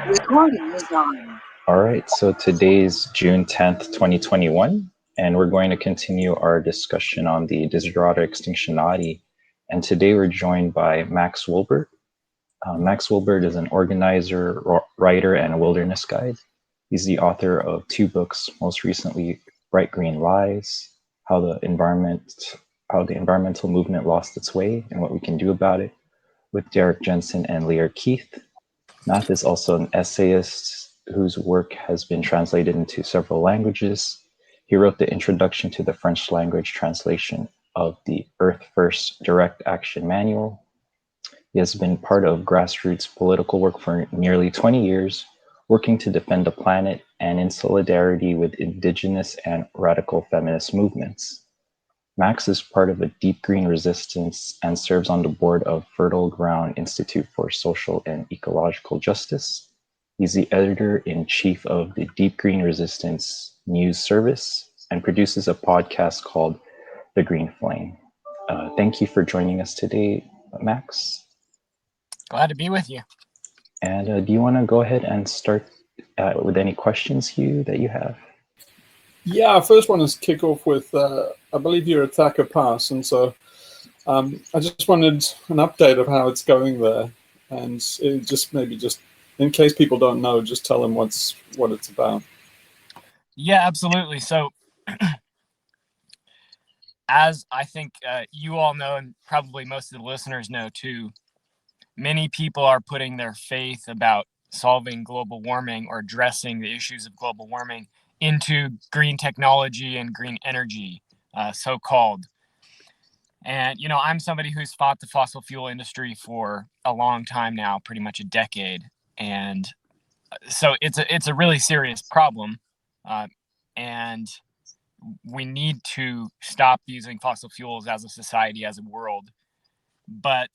Recording is on. All right, so today's June 10th, 2021, and we're going to continue our discussion on the Desiderata Extinctionati. And today we're joined by Max Wilbert. Max Wilbert is an organizer, writer, and a wilderness guide. He's the author of 2 books, most recently Bright Green Lies, how the environmental movement lost its way and what we can do about it, with Derek Jensen and Lear Keith. Matt is also an essayist whose work has been translated into several languages. He wrote the introduction to the French language translation of the Earth First Direct Action Manual. He has been part of grassroots political work for nearly 20 years, working to defend the planet and in solidarity with indigenous and radical feminist movements. Max is part of a deep green resistance and serves on the board of Fertile Ground Institute for Social and Ecological Justice. He's the editor-in-chief of the Deep Green Resistance News Service and produces a podcast called The Green Flame. Thank you for joining us today, Max. Glad to be with you. And do you want to go ahead and start with any questions that you have? Yeah, I first want to kick off with, I believe you're at Thacker Pass, and so I just wanted an update of how it's going there, and just in case people don't know, just tell them what it's about. Yeah, absolutely. So, as I think you all know, and probably most of the listeners know too, many people are putting their faith about solving global warming or addressing the issues of global warming into green technology and green energy, so-called. And, I'm somebody who's fought the fossil fuel industry for a long time now, pretty much a decade. And so it's a really serious problem. And we need to stop using fossil fuels as a society, as a world. But,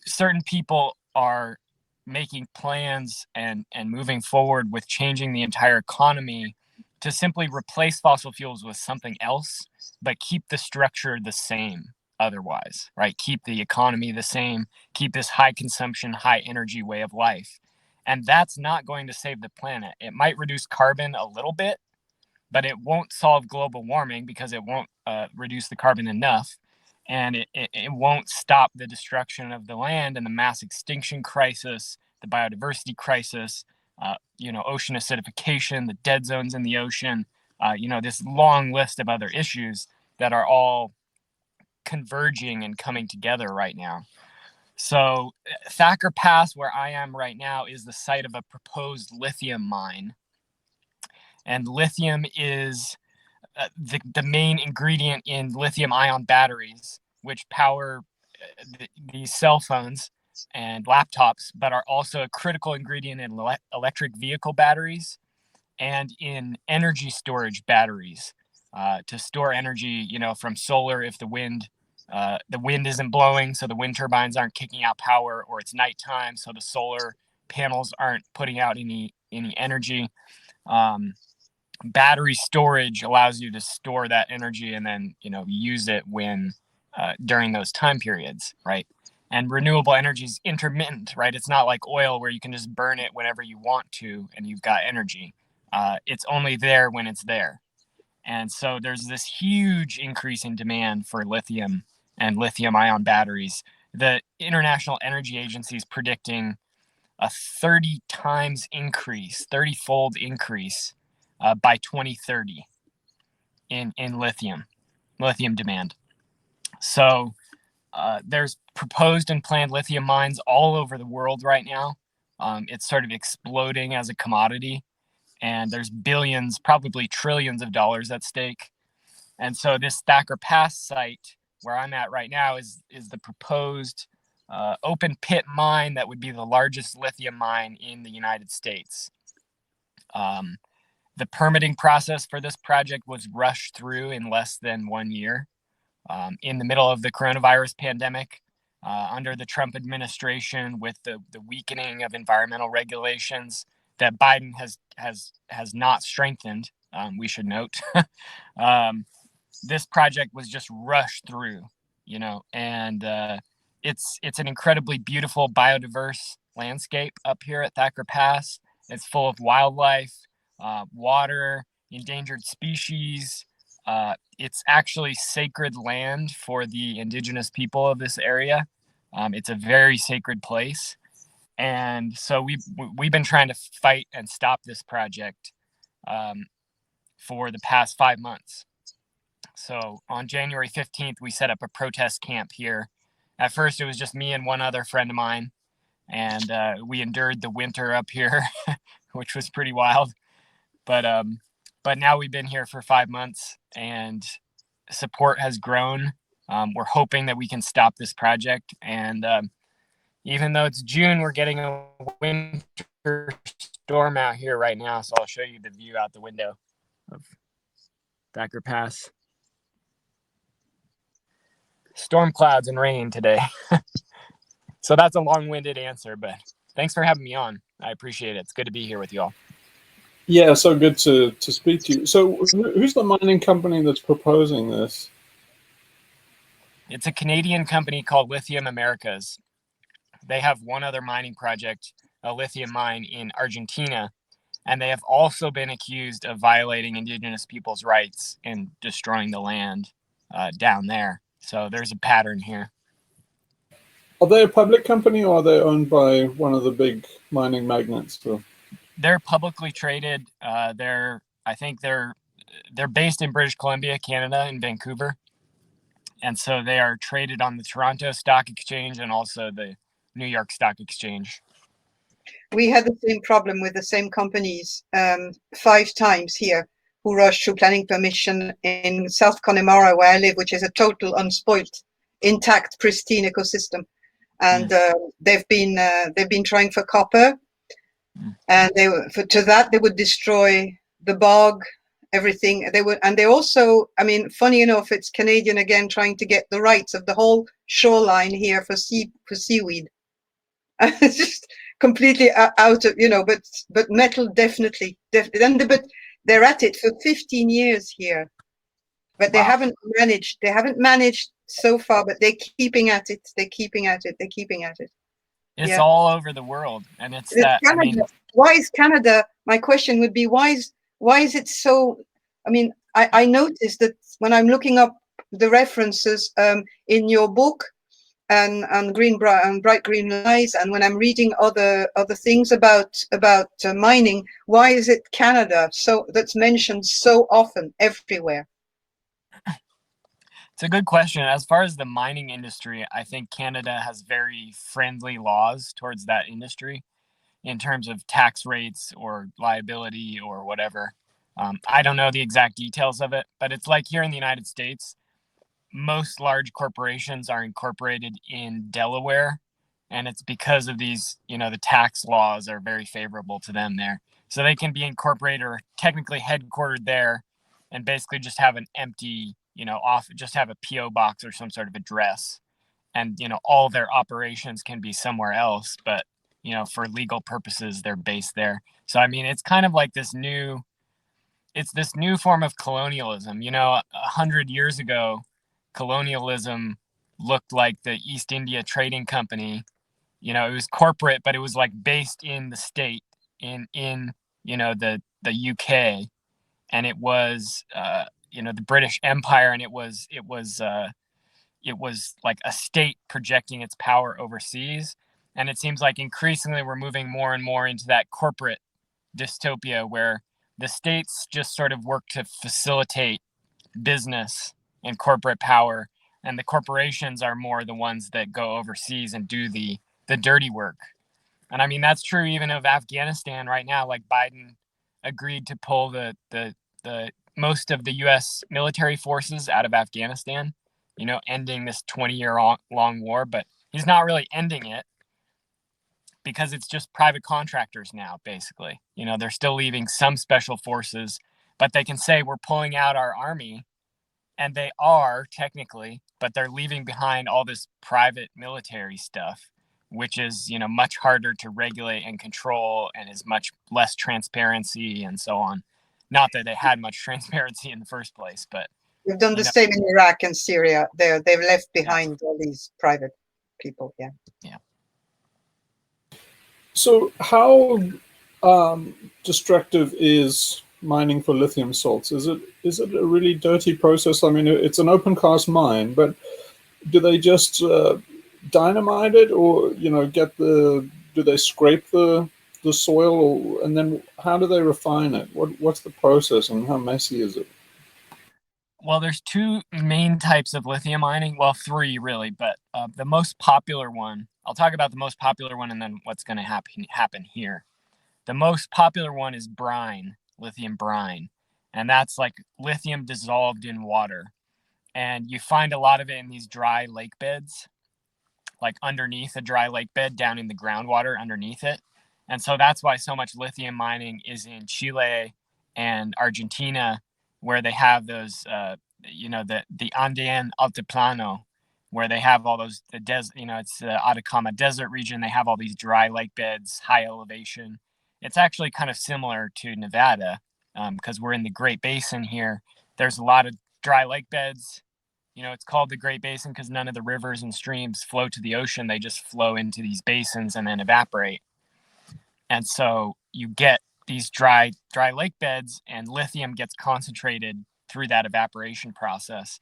certain people are making plans and moving forward with changing the entire economy to simply replace fossil fuels with something else, but keep the structure the same otherwise, right? Keep the economy the same, keep this high consumption, high energy way of life. And that's not going to save the planet. It might reduce carbon a little bit, but it won't solve global warming because it won't reduce the carbon enough. And it won't stop the destruction of the land and the mass extinction crisis, the biodiversity crisis, ocean acidification, the dead zones in the ocean, this long list of other issues that are all converging and coming together right now. So Thacker Pass, where I am right now, is the site of a proposed lithium mine. And lithium is the main ingredient in lithium-ion batteries, which power these cell phones and laptops, but are also a critical ingredient in electric vehicle batteries and in energy storage batteries to store energy, from solar if the wind isn't blowing, so the wind turbines aren't kicking out power, or it's nighttime, so the solar panels aren't putting out any energy. Battery storage allows you to store that energy and then, use it when during those time periods, right? And renewable energy is intermittent, right? It's not like oil where you can just burn it whenever you want to and you've got energy. It's only there when it's there. And so there's this huge increase in demand for lithium and lithium-ion batteries. The International Energy Agency is predicting a 30-fold increase by 2030 in lithium demand. So there's proposed and planned lithium mines all over the world right now. It's sort of exploding as a commodity, and there's billions, probably trillions of dollars at stake. And so this Thacker Pass site where I'm at right now is the proposed open pit mine that would be the largest lithium mine in the United States. The permitting process for this project was rushed through in less than 1 year. In the middle of the coronavirus pandemic, under the Trump administration, with the weakening of environmental regulations that Biden has not strengthened, we should note, this project was just rushed through, and it's an incredibly beautiful, biodiverse landscape up here at Thacker Pass. It's full of wildlife, water, endangered species. It's actually sacred land for the indigenous people of this area. It's a very sacred place. And so we've been trying to fight and stop this project for the past 5 months. So on January 15th, we set up a protest camp here. At first, it was just me and one other friend of mine, and we endured the winter up here, which was pretty wild. But now we've been here for 5 months, and support has grown. We're hoping that we can stop this project, and even though it's June, we're getting a winter storm out here right now. So I'll show you the view out the window of Thacker Pass. Storm clouds and rain today. So that's a long-winded answer, but thanks for having me on. I appreciate it. It's good to be here with you all. Yeah, so good to speak to you. So who's the mining company that's proposing this? It's a Canadian company called Lithium Americas. They have one other mining project, a lithium mine in Argentina, and they have also been accused of violating indigenous people's rights and destroying the land down there. So there's a pattern here. Are they a public company, or are they owned by one of the big mining magnates? They're publicly traded. I think they're based in British Columbia, Canada, in Vancouver. And so they are traded on the Toronto Stock Exchange and also the New York Stock Exchange. We had the same problem with the same companies 5 times here, who rushed through planning permission in South Connemara, where I live, which is a total unspoilt, intact, pristine ecosystem. And they've been trying for copper, and they would destroy the bog, everything. They also, I mean, funny enough, it's Canadian again trying to get the rights of the whole shoreline here for seaweed. It's just completely out of, but metal definitely. But they're at it for 15 years here, but they haven't managed so far. But they're keeping at it. It's all over the world, and it's that. Canada. I mean, why is Canada? My question would be, why is it so? I mean, I noticed that when I'm looking up the references in your book, and bright green lies, and when I'm reading other things about mining, why is it Canada that's mentioned so often everywhere? It's a good question. As far as the mining industry, I think Canada has very friendly laws towards that industry in terms of tax rates or liability or whatever. I don't know the exact details of it, but it's like here in the United States, most large corporations are incorporated in Delaware, and it's because of these, the tax laws are very favorable to them there. So they can be incorporated or technically headquartered there and basically just have an empty, just have a PO box or some sort of address. And, all their operations can be somewhere else, but, for legal purposes, they're based there. So, I mean, it's kind of like this new form of colonialism. 100 years ago, colonialism looked like the East India Trading Company. It was corporate, but it was like based in the state in the UK, and it was the British Empire, and it was like a state projecting its power overseas. And it seems like increasingly we're moving more and more into that corporate dystopia where the states just sort of work to facilitate business and corporate power, and the corporations are more the ones that go overseas and do the dirty work. And I mean, that's true even of Afghanistan right now. Like Biden agreed to pull the most of the US military forces out of Afghanistan, ending this 20-year long war, but he's not really ending it because it's just private contractors now, basically. They're still leaving some special forces, but they can say we're pulling out our army. And they are technically, but they're leaving behind all this private military stuff, which is, much harder to regulate and control and is much less transparency and so on. Not that they had much transparency in the first place, but they've done the same in Iraq and Syria. They've left behind all these private people. Yeah. Yeah. So how destructive is mining for lithium salts? Is it a really dirty process? I mean, it's an open cast mine, but do they just dynamite it, or do they scrape the soil, and then how do they refine it? What's the process, and how messy is it? Well, there's two main types of lithium mining. Well, three really, but the most popular one, I'll talk about the most popular one and then what's going to happen here. The most popular one is brine, lithium brine. And that's like lithium dissolved in water. And you find a lot of it in these dry lake beds, like underneath a dry lake bed, down in the groundwater underneath it. And so that's why so much lithium mining is in Chile and Argentina, where they have those, the Andean Altiplano, where they have all those, it's the Atacama Desert region. They have all these dry lake beds, high elevation. It's actually kind of similar to Nevada, because we're in the Great Basin here. There's a lot of dry lake beds. It's called the Great Basin because none of the rivers and streams flow to the ocean. They just flow into these basins and then evaporate. And so you get these dry lake beds, and lithium gets concentrated through that evaporation process.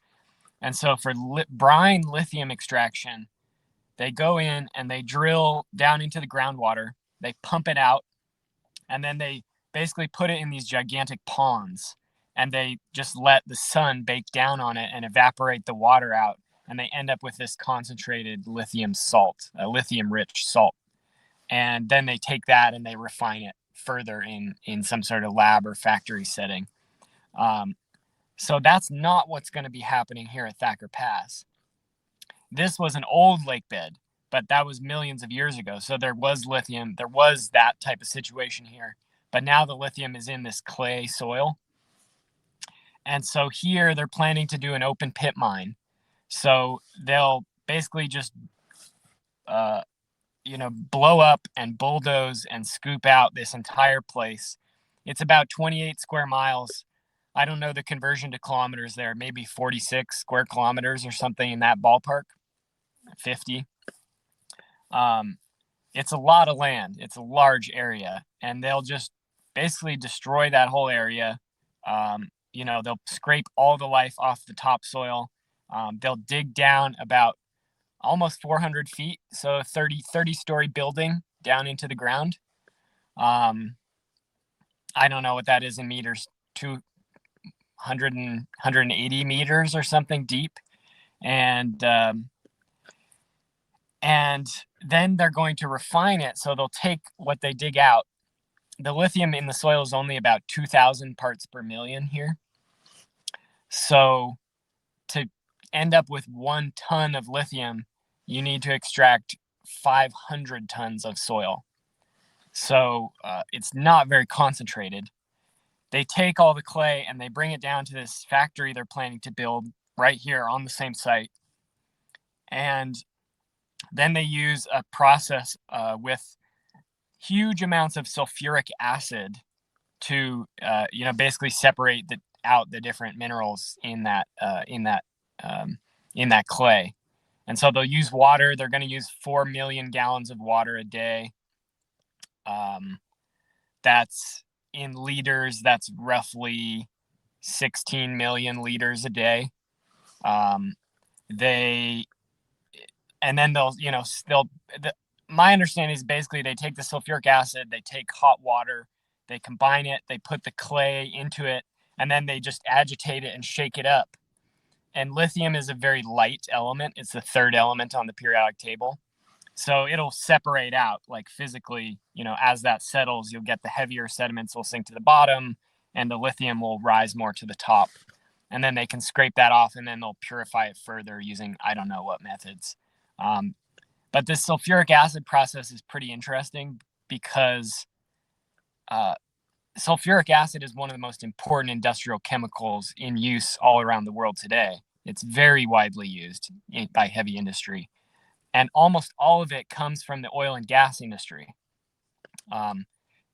And so for brine lithium extraction, they go in and they drill down into the groundwater, they pump it out, and then they basically put it in these gigantic ponds, and they just let the sun bake down on it and evaporate the water out, and they end up with this concentrated lithium salt, a lithium-rich salt. And then they take that and they refine it further in some sort of lab or factory setting. So that's not what's going to be happening here at Thacker Pass. This was an old lake bed, but that was millions of years ago. So there was lithium. There was that type of situation here. But now the lithium is in this clay soil. And so here they're planning to do an open pit mine. So they'll basically just blow up and bulldoze and scoop out this entire place. It's about 28 square miles. I don't know the conversion to kilometers there, maybe 46 square kilometers or something in that ballpark, 50. It's a lot of land. It's a large area, and they'll just basically destroy that whole area. They'll scrape all the life off the topsoil. They'll dig down about almost 400 feet, so a 30-story building down into the ground. I don't know what that is in meters, 180 meters or something deep. And then they're going to refine it. So they'll take what they dig out. The lithium in the soil is only about 2,000 parts per million here. So to end up with 1 ton of lithium, you need to extract 500 tons of soil. So it's not very concentrated. They take all the clay and they bring it down to this factory they're planning to build right here on the same site. And then they use a process with huge amounts of sulfuric acid to, basically separate out the different minerals in that clay. And so they'll use water. They're going to use 4 million gallons of water a day. That's in liters. That's roughly 16 million liters a day. My understanding is basically they take the sulfuric acid, they take hot water, they combine it, they put the clay into it, and then they just agitate it and shake it up. And lithium is a very light element. It's the third element on the periodic table. So it'll separate out, like physically, as that settles, you'll get the heavier sediments will sink to the bottom and the lithium will rise more to the top. And then they can scrape that off and then they'll purify it further using, I don't know what methods. But this sulfuric acid process is pretty interesting because sulfuric acid is one of the most important industrial chemicals in use all around the world today. It's very widely used by heavy industry. And almost all of it comes from the oil and gas industry.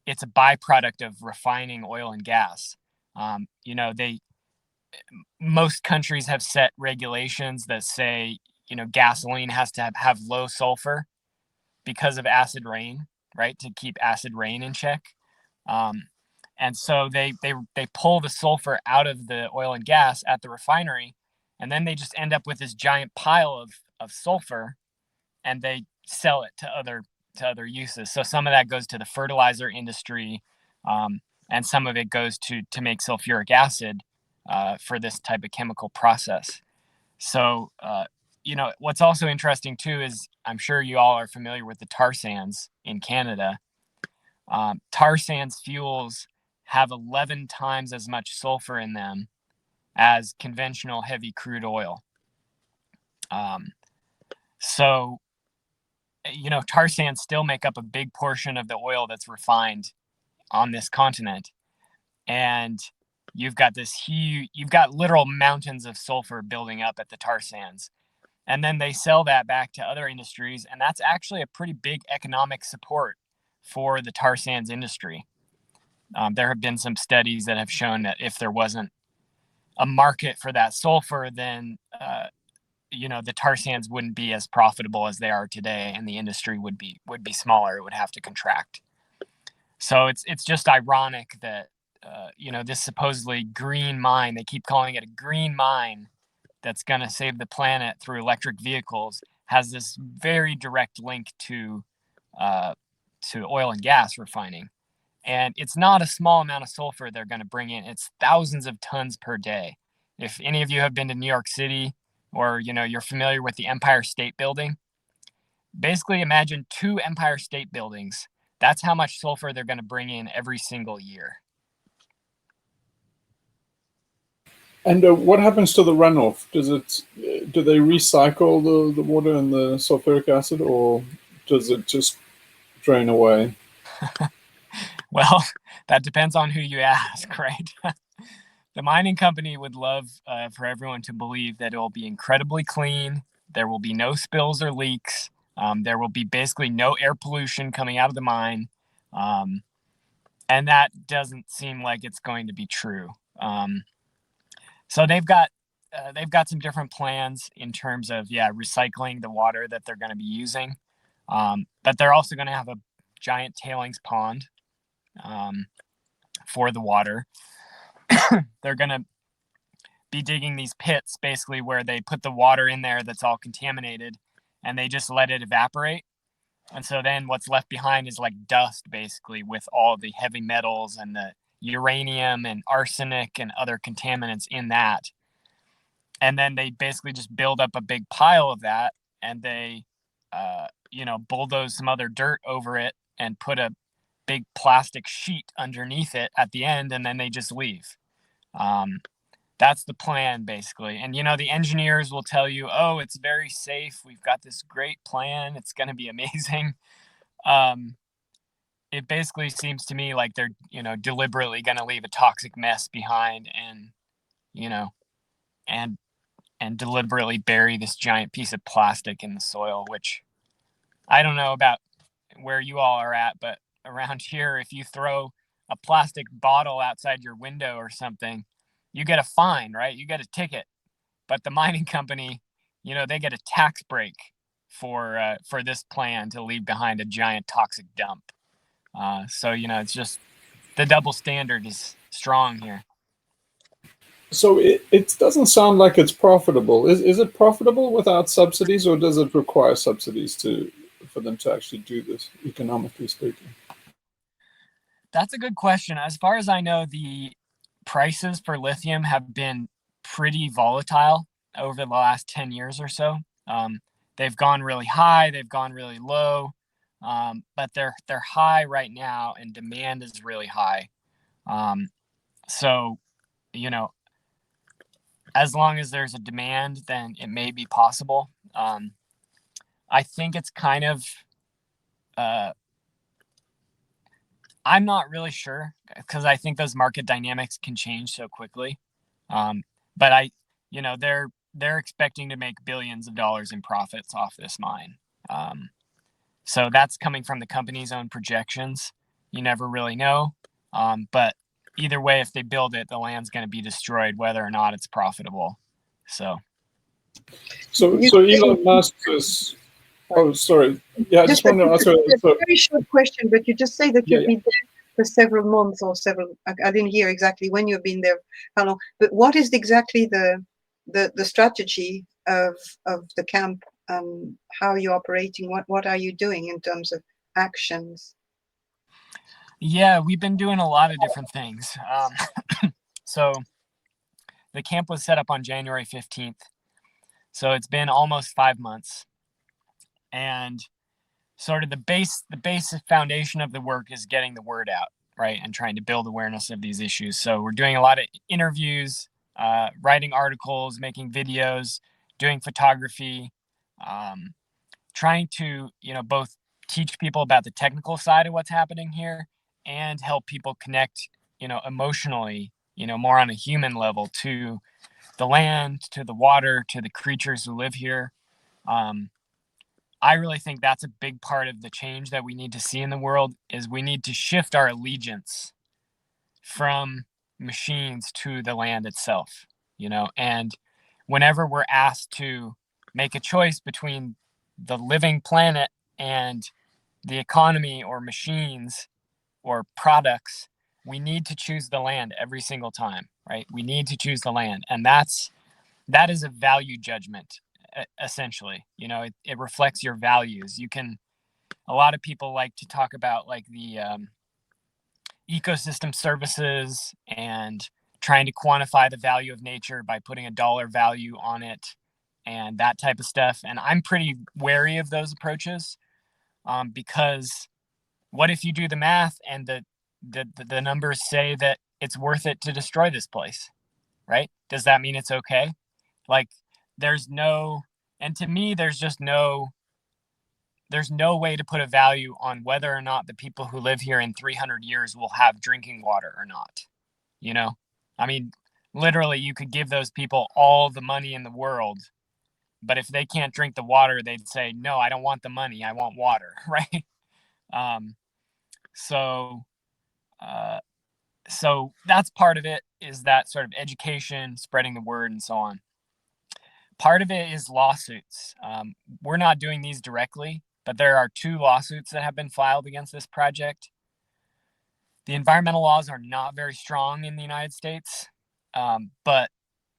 It's a byproduct of refining oil and gas. Most countries have set regulations that say gasoline has to have low sulfur because of acid rain, right? To keep acid rain in check. And so they pull the sulfur out of the oil and gas at the refinery, and then they just end up with this giant pile of sulfur, and they sell it to other uses. So some of that goes to the fertilizer industry, and some of it goes to make sulfuric acid for this type of chemical process. So, what's also interesting too is I'm sure you all are familiar with the tar sands in Canada. Tar sands fuels have 11 times as much sulfur in them as conventional heavy crude oil. So, tar sands still make up a big portion of the oil that's refined on this continent. And you've got literal mountains of sulfur building up at the tar sands. And then they sell that back to other industries. And that's actually a pretty big economic support for the tar sands industry. There have been some studies that have shown that if there wasn't a market for that sulfur, then the tar sands wouldn't be as profitable as they are today, and the industry would be smaller. It would have to contract. So it's just ironic that this supposedly green mine, they keep calling it a green mine that's going to save the planet through electric vehicles, has this very direct link to oil and gas refining. And it's not a small amount of sulfur they're going to bring in. It's thousands of tons per day. If any of you have been to New York City, or you're familiar with the Empire State Building, basically imagine 2 Empire State Buildings. That's how much sulfur they're going to bring in every single year. And what happens to the runoff? Do they recycle the water and the sulfuric acid, or does it just drain away? Well, that depends on who you ask, right? The mining company would love for everyone to believe that it will be incredibly clean. There will be no spills or leaks. There will be basically no air pollution coming out of the mine. And that doesn't seem like it's going to be true. So they've got some different plans in terms of recycling the water that they're going to be using, but they're also going to have a giant tailings pond for the water. They're going to be digging these pits basically where they put the water in there that's all contaminated, and they just let it evaporate. And so then what's left behind is like dust, basically, with all the heavy metals and the uranium and arsenic and other contaminants in that. And then they basically just build up a big pile of that, and they bulldoze some other dirt over it and put a big plastic sheet underneath it at the end, and then they just leave. That's the plan, basically. And the engineers will tell you, oh, it's very safe, we've got this great plan, it's going to be amazing. It basically seems to me like they're deliberately going to leave a toxic mess behind, and and deliberately bury this giant piece of plastic in the soil, which I don't know about where you all are at, but around here, if you throw a plastic bottle outside your window or something, you get a fine, right? You get a ticket. But the mining company, they get a tax break for this plan to leave behind a giant toxic dump. So it's just the double standard is strong here. So it doesn't sound like it's profitable. Is it profitable without subsidies, or does it require subsidies for them to actually do this, economically speaking? That's a good question. As far as I know, the prices for lithium have been pretty volatile over the last 10 years or so. They've gone really high, they've gone really low, but they're high right now, and demand is really high. So, as long as there's a demand, then it may be possible. I think it's kind of, I'm not really sure, because I think those market dynamics can change so quickly. But they're expecting to make billions of dollars in profits off this mine. So that's coming from the company's own projections. You never really know. But either way, if they build it, the land's going to be destroyed, whether or not it's profitable. So. So You- Elon Musk is. Oh, sorry. Yeah, I just a, wanted to ask. a very short question, but you just say that Yeah, you've been there for several months or several. I didn't hear exactly when you've been there, how long. But what is exactly the strategy of the camp? How are you operating? What are you doing in terms of actions? Yeah, we've been doing a lot of different things. So the camp was set up on January 15th. So it's been almost 5 months. And sort of the basic foundation of the work is getting the word out, right? And trying to build awareness of these issues. So we're doing a lot of interviews, writing articles, making videos, doing photography, trying to, both teach people about the technical side of what's happening here and help people connect, emotionally, more on a human level to the land, to the water, to the creatures who live here. I really think that's a big part of the change that we need to see in the world is we need to shift our allegiance from machines to the land itself, and whenever we're asked to make a choice between the living planet and the economy or machines or products, we need to choose the land every single time, right? We need to choose the land. And that is a value judgment, essentially. It reflects your values. A lot of people like to talk about like the ecosystem services and trying to quantify the value of nature by putting a dollar value on it and that type of stuff. And I'm pretty wary of those approaches because what if you do the math and the numbers say that it's worth it to destroy this place, right? Does that mean it's okay? Like and to me, there's no way to put a value on whether or not the people who live here in 300 years will have drinking water or not. I mean, literally you could give those people all the money in the world, but if they can't drink the water, they'd say, no, I don't want the money. I want water. Right. So that's part of it, is that sort of education, spreading the word, and so on. Part of it is lawsuits. We're not doing these directly, but there are 2 lawsuits that have been filed against this project. The environmental laws are not very strong in the United States, but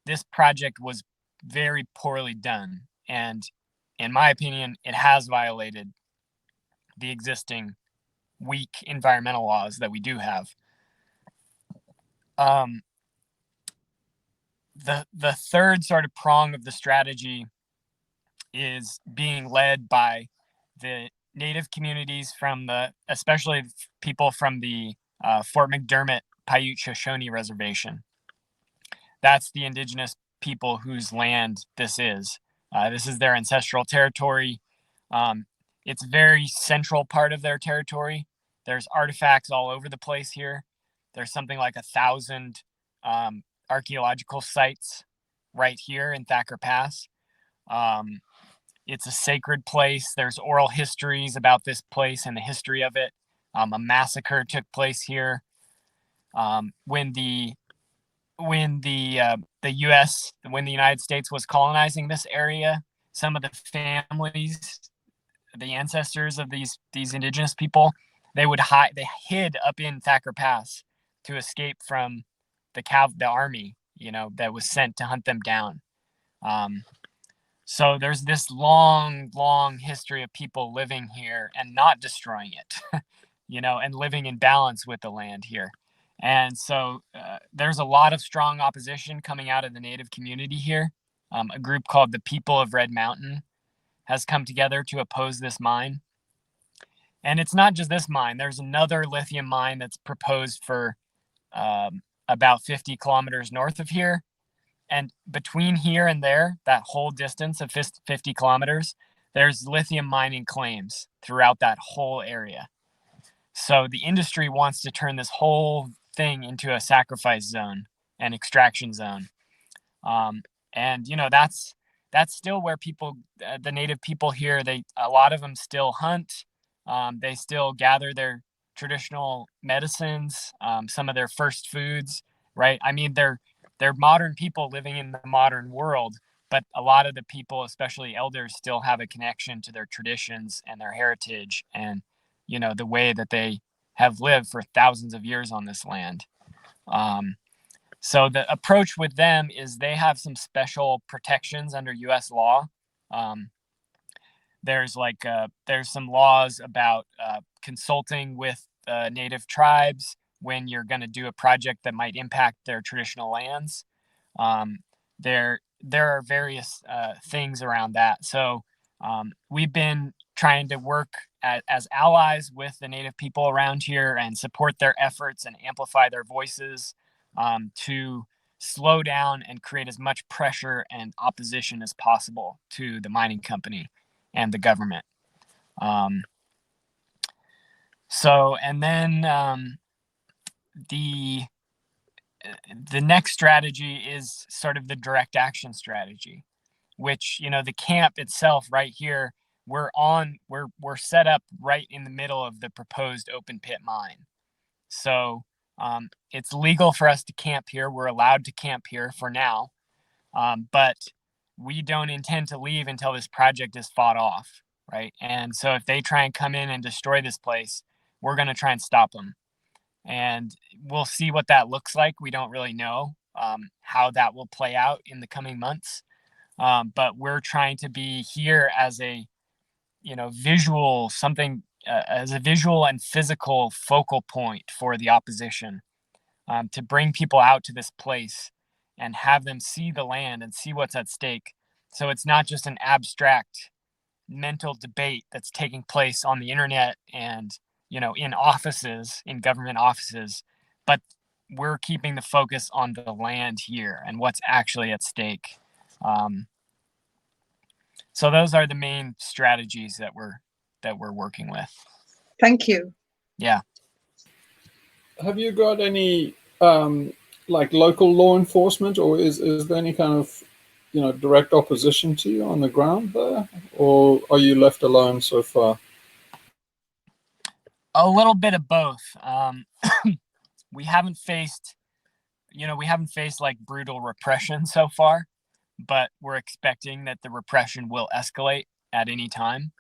this project was very poorly done. And in my opinion, it has violated the existing weak environmental laws that we do have. The third sort of prong of the strategy is being led by the native communities especially people from the Fort McDermott Paiute Shoshone Reservation. That's the indigenous people whose land this is. This is their ancestral territory. It's a very central part of their territory. There's artifacts all over the place here. There's something like 1,000 archaeological sites right here in Thacker Pass. It's a sacred place. There's oral histories about this place and the history of it. A massacre took place here. When the United States was colonizing this area, some of the families, the ancestors of these indigenous people, they hid up in Thacker Pass to escape from the army, that was sent to hunt them down. So there's this long, long history of people living here and not destroying it, and living in balance with the land here. And so there's a lot of strong opposition coming out of the native community here. A group called the People of Red Mountain has come together to oppose this mine. And it's not just this mine. There's another lithium mine that's proposed for about 50 kilometers north of here. And between here and there, that whole distance of 50 kilometers, there's lithium mining claims throughout that whole area. So the industry wants to turn this whole thing into a sacrifice zone and extraction zone. And that's still where people, the native people here, a lot of them still hunt. They still gather their traditional medicines, some of their first foods, right? I mean, they're modern people living in the modern world, but a lot of the people, especially elders, still have a connection to their traditions and their heritage and, you know, the way that they have lived for thousands of years on this land. So the approach with them is they have some special protections under U.S. law. There's some laws about consulting with native tribes when you're going to do a project that might impact their traditional lands. There are various things around that. So we've been trying to work as allies with the native people around here and support their efforts and amplify their voices to slow down and create as much pressure and opposition as possible to the mining company and the government. And then the next strategy is sort of the direct action strategy, which, you know, the camp itself right here, we're set up right in the middle of the proposed open pit mine. So it's legal for us to camp here. We're allowed to camp here for now, but we don't intend to leave until this project is fought off, right? And so if they try and come in and destroy this place, we're going to try and stop them. And we'll see what that looks like. We don't really know how that will play out in the coming months. But we're trying to be here as a, you know, visual and physical focal point for the opposition, to bring people out to this place and have them see the land and see what's at stake. So it's not just an abstract mental debate that's taking place on the internet and, you know, in offices, in government offices, but we're keeping the focus on the land here and what's actually at stake. So those are the main strategies that we're working with. Thank you. Yeah. Have you got any like local law enforcement, or is there any kind of, you know, direct opposition to you on the ground there, or are you left alone so far? A little bit of both. We haven't faced like brutal repression so far, but we're expecting that the repression will escalate at any time.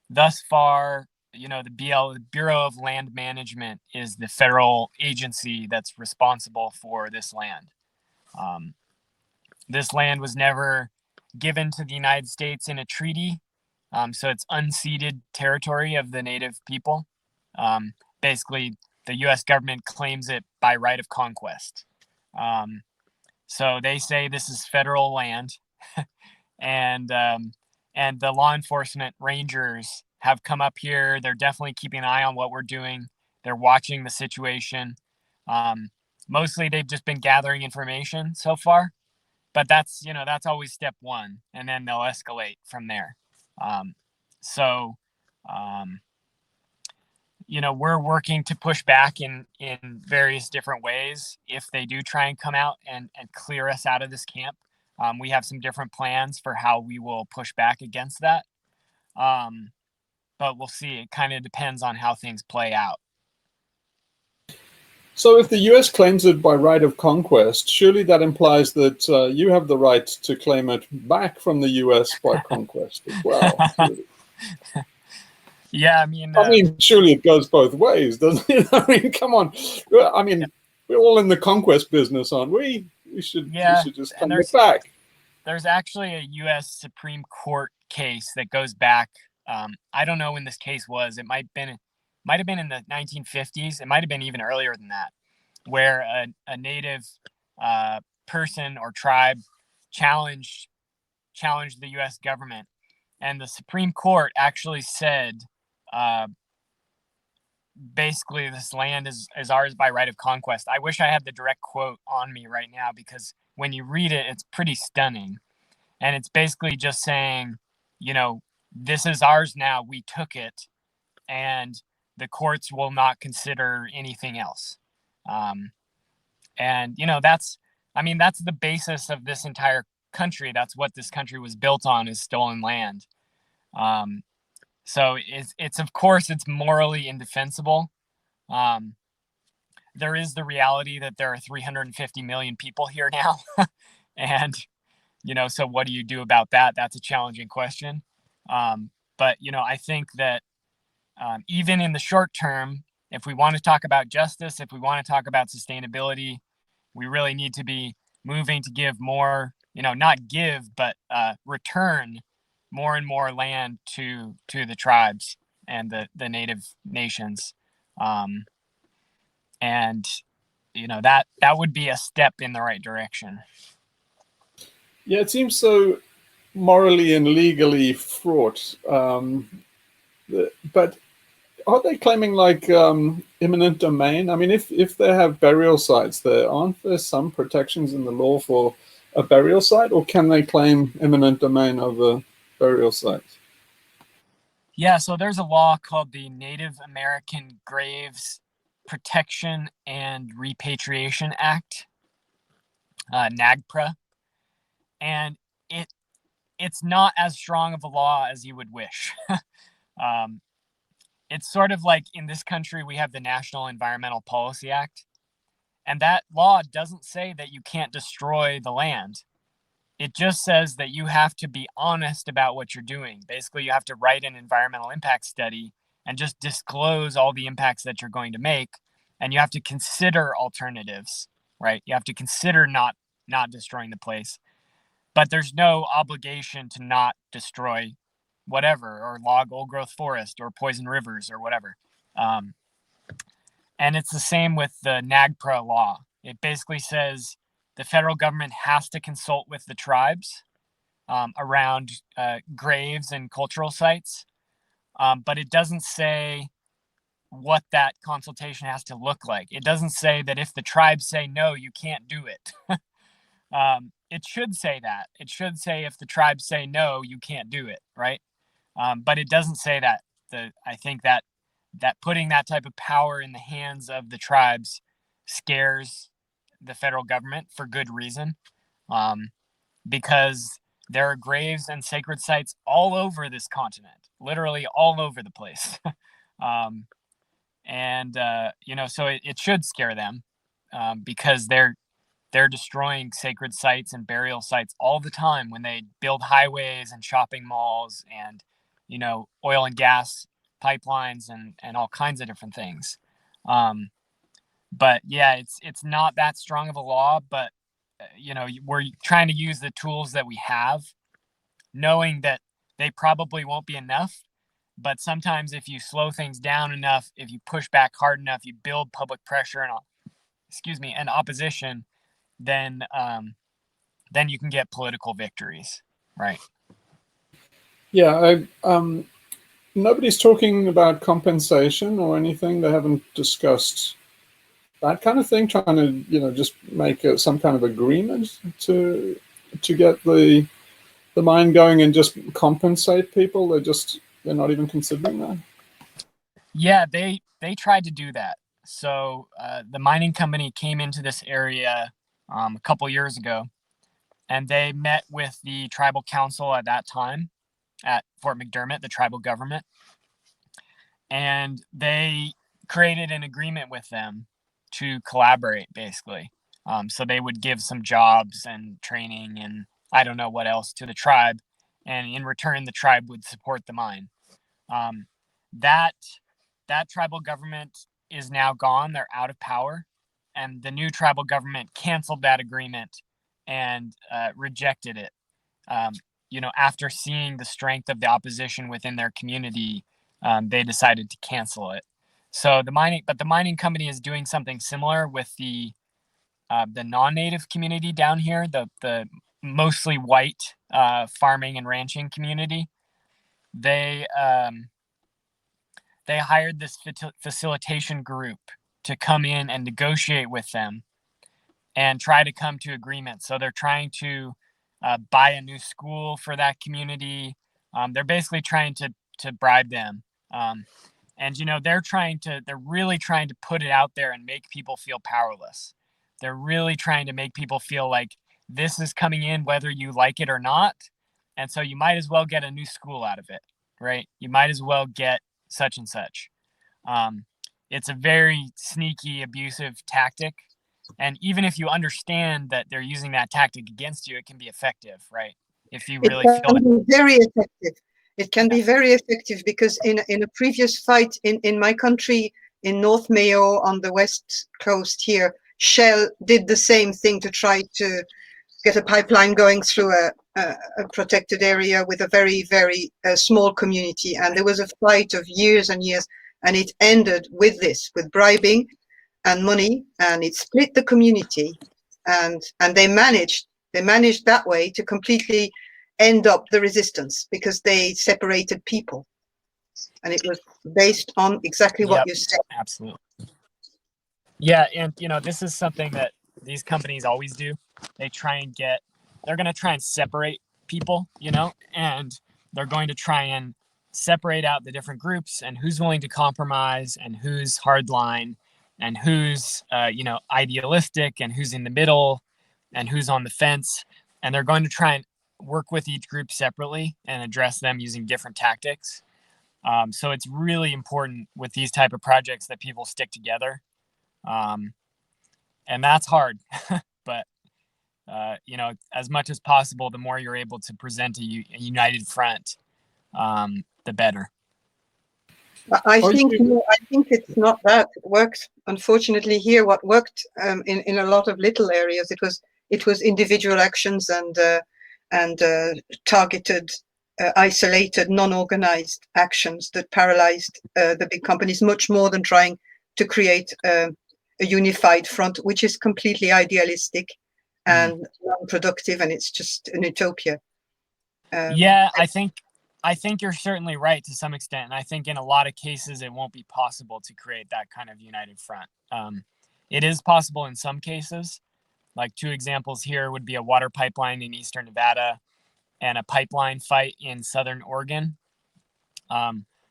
Thus far, you know, the Bureau of Land Management is the federal agency that's responsible for this land. This land was never given to the United States in a treaty, so it's unceded territory of the native people. Basically, the U.S. government claims it by right of conquest. So they say this is federal land, and the law enforcement rangers have come up here. They're definitely keeping an eye on what we're doing. They're watching the situation. Mostly they've just been gathering information so far, but that's always step one, and then they'll escalate from there. We're working to push back in various different ways. If they do try and come out and clear us out of this camp, we have some different plans for how we will push back against that. But we'll see. It kind of depends on how things play out. So if the US claims it by right of conquest, surely that implies that you have the right to claim it back from the US by conquest as well. Yeah, I mean, surely it goes both ways, doesn't it? I mean, come on. I mean, we're all in the conquest business, aren't we? We should just come back. There's actually a U.S. Supreme Court case that goes back. I don't know when this case was. It might have been in the 1950s. It might have been even earlier than that, where a native person or tribe challenged the U.S. government, and the Supreme Court actually said, basically, this land is ours by right of conquest. I wish I had the direct quote on me right now, because when you read it, it's pretty stunning. And it's basically just saying, you know, this is ours now. We took it, and the courts will not consider anything else. And, you know, that's the basis of this entire country. That's what this country was built on, is stolen land. So it's of course, it's morally indefensible. There is the reality that there are 350 million people here now. And So what do you do about that? That's a challenging question. But I think that even in the short term, if we want to talk about justice, if we want to talk about sustainability, we really need to be moving to give more, not give, but return more and more land to the tribes and the native nations. And that would be a step in the right direction. Yeah, it seems so morally and legally fraught. But are they claiming like eminent domain? I mean, if they have burial sites there, aren't there some protections in the law for a burial site, or can they claim eminent domain over burial sites? Yeah, so there's a law called the Native American Graves Protection and Repatriation Act, NAGPRA, and it's not as strong of a law as you would wish. It's sort of like in this country, we have the National Environmental Policy Act, and that law doesn't say that you can't destroy the land. It just says that you have to be honest about what you're doing. Basically, you have to write an environmental impact study and just disclose all the impacts that you're going to make, and you have to consider alternatives, right? You have to consider not destroying the place, but there's no obligation to not destroy whatever, or log old growth forest or poison rivers or whatever. And it's the same with the NAGPRA law. It basically says the federal government has to consult with the tribes around graves and cultural sites, but it doesn't say what that consultation has to look like. It doesn't say that if the tribes say no, you can't do it. It should say that. It should say if the tribes say no, you can't do it, right? But it doesn't say that. I think that putting that type of power in the hands of the tribes scares the federal government for good reason, because there are graves and sacred sites all over this continent, literally all over the place. So it should scare them, because they're destroying sacred sites and burial sites all the time when they build highways and shopping malls and oil and gas pipelines and all kinds of different things. But yeah, it's not that strong of a law, but we're trying to use the tools that we have, knowing that they probably won't be enough. But sometimes if you slow things down enough, if you push back hard enough, you build public pressure and opposition, then you can get political victories, right? Yeah, nobody's talking about compensation or anything. They haven't discussed that kind of thing, trying to just make some kind of agreement to get the mine going and just compensate people. They're not even considering that. Yeah, they tried to do that. So the mining company came into this area a couple years ago, and they met with the tribal council at that time at Fort McDermott, the tribal government, and they created an agreement with them to collaborate, basically. So they would give some jobs and training and I don't know what else to the tribe, and in return, the tribe would support the mine. That tribal government is now gone. They're out of power, and the new tribal government canceled that agreement and rejected it. After seeing the strength of the opposition within their community, they decided to cancel it. So the mining company is doing something similar with the non-native community down here, the mostly white farming and ranching community. They hired this facilitation group to come in and negotiate with them and try to come to agreement. So they're trying to buy a new school for that community. They're basically trying to bribe them. And they're really trying to put it out there and make people feel powerless. They're really trying to make people feel like this is coming in whether you like it or not. And so you might as well get a new school out of it, right? You might as well get such and such. It's a very sneaky, abusive tactic. And even if you understand that they're using that tactic against you, it can be effective, right? If you It really feel can that. be very effective. It can be very effective because in a previous fight in my country, in North Mayo on the west coast here, Shell did the same thing to try to get a pipeline going through a protected area with a very, very small community. And there was a fight of years and years, and it ended with this, with bribing and money, and it split the community. And they managed that way to completely end up the resistance because they separated people. And it was based on exactly what you said. Absolutely. Yeah, and this is something that these companies always do. They're going to try and separate people, and they're going to try and separate out the different groups and who's willing to compromise and who's hardline and who's idealistic and who's in the middle and who's on the fence. And they're going to try and work with each group separately and address them using different tactics. So it's really important with these type of projects that people stick together. And that's hard, but as much as possible, the more you're able to present a united front, the better. I think it's not that. It works, unfortunately, here. What worked in a lot of little areas, it was individual actions and targeted, isolated, non-organized actions that paralyzed the big companies much more than trying to create a unified front, which is completely idealistic and non-productive, and it's just an utopia. I think you're certainly right to some extent. And I think in a lot of cases, it won't be possible to create that kind of united front. It is possible in some cases. Like 2 examples here would be a water pipeline in eastern Nevada and a pipeline fight in southern Oregon.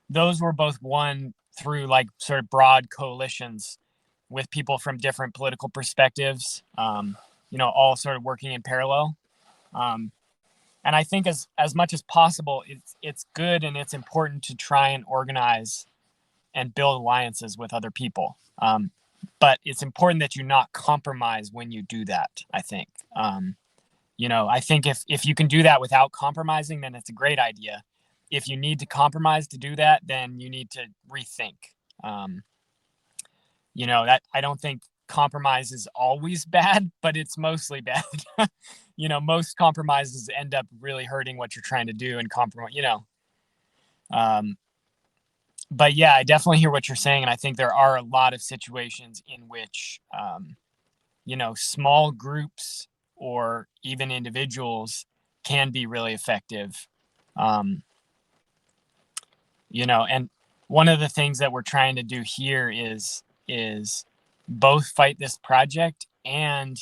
Those were both won through like sort of broad coalitions with people from different political perspectives, all sort of working in parallel. And I think as much as possible, it's good and it's important to try and organize and build alliances with other people. But it's important that you not compromise when you do that, I think. I think if you can do that without compromising, then it's a great idea. If you need to compromise to do that, then you need to rethink. That I don't think compromise is always bad, but it's mostly bad. Most compromises end up really hurting what you're trying to do and compromise, but yeah, I definitely hear what you're saying. And I think there are a lot of situations in which, small groups or even individuals can be really effective. And one of the things that we're trying to do here is both fight this project and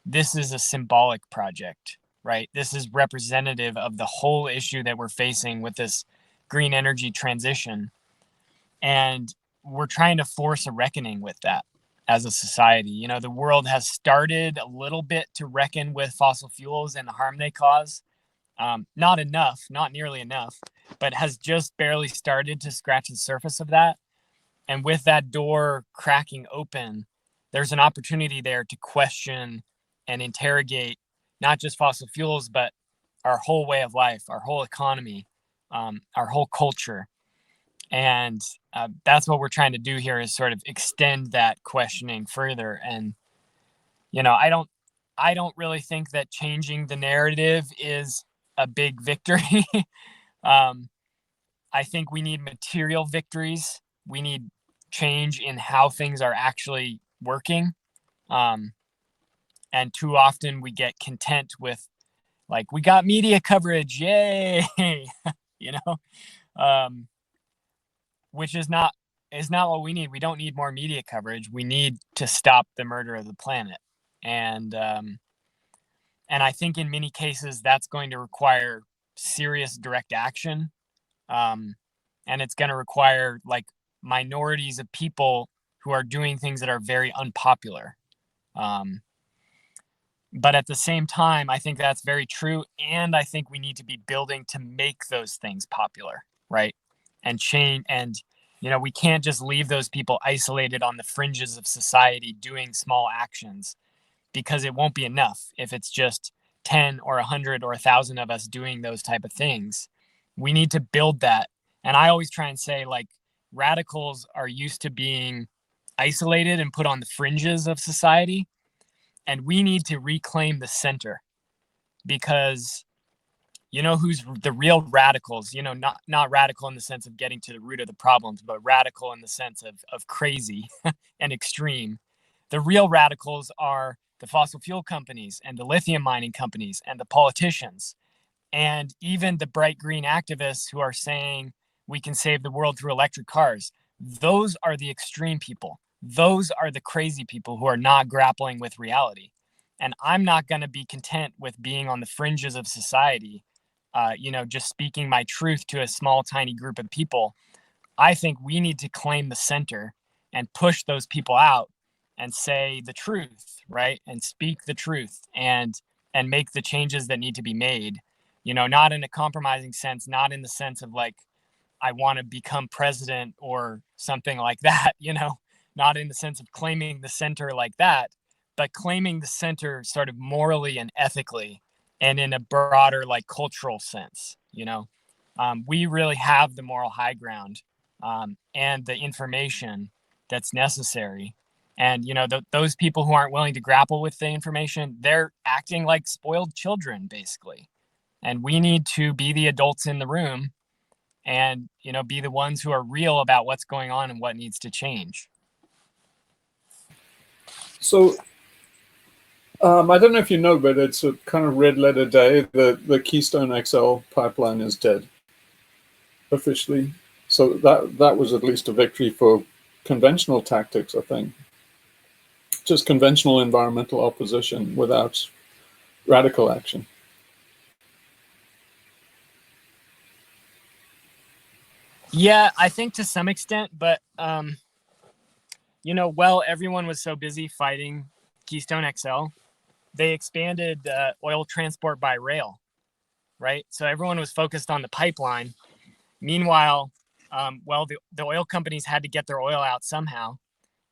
this is a symbolic project, right? This is representative of the whole issue that we're facing with this green energy transition. And we're trying to force a reckoning with that as a society. The world has started a little bit to reckon with fossil fuels and the harm they cause. Not enough, not nearly enough, but has just barely started to scratch the surface of that. And with that door cracking open, there's an opportunity there to question and interrogate not just fossil fuels, but our whole way of life, our whole economy, our whole culture. And that's what we're trying to do here, is sort of extend that questioning further. And, I don't really think that changing the narrative is a big victory. I think we need material victories. We need change in how things are actually working. And too often we get content with, like, we got media coverage, yay, which is not what we need. We don't need more media coverage. We need to stop the murder of the planet. And I think in many cases that's going to require serious direct action. And it's going to require like minorities of people who are doing things that are very unpopular. But at the same time, I think that's very true. And I think we need to be building to make those things popular, right? And change and You know, we can't just leave those people isolated on the fringes of society doing small actions, because it won't be enough if it's just 10 or 100 or 1,000 of us doing those type of things. We need to build that. And I always try and say, like, radicals are used to being isolated and put on the fringes of society. And we need to reclaim the center, because you know who's the real radicals, you know, not radical in the sense of getting to the root of the problems, but radical in the sense of crazy and extreme. The real radicals are the fossil fuel companies and the lithium mining companies and the politicians, and even the bright green activists who are saying we can save the world through electric cars. Those are the extreme people. Those are the crazy people who are not grappling with reality. And I'm not going to be content with being on the fringes of society, you know, just speaking my truth to a small, tiny group of people. I think we need to claim the center and push those people out and say the truth, right? And speak the truth and make the changes that need to be made, you know, not in a compromising sense, not in the sense of like, I want to become president or something like that, you know, not in the sense of claiming the center like that, but claiming the center sort of morally and ethically and in a broader, like, cultural sense, you know. We really have the moral high ground and the information that's necessary. And, you know, those people who aren't willing to grapple with the information, they're acting like spoiled children, basically. And we need to be the adults in the room and, you know, be the ones who are real about what's going on and what needs to change. So I don't know if you know, but it's a kind of red letter day. The Keystone XL pipeline is dead, officially. So that was at least a victory for conventional tactics, I think. Just conventional environmental opposition without radical action. Yeah, I think to some extent, but, you know, well, everyone was so busy fighting Keystone XL, they expanded oil transport by rail, right? So everyone was focused on the pipeline. Meanwhile, well, the oil companies had to get their oil out somehow.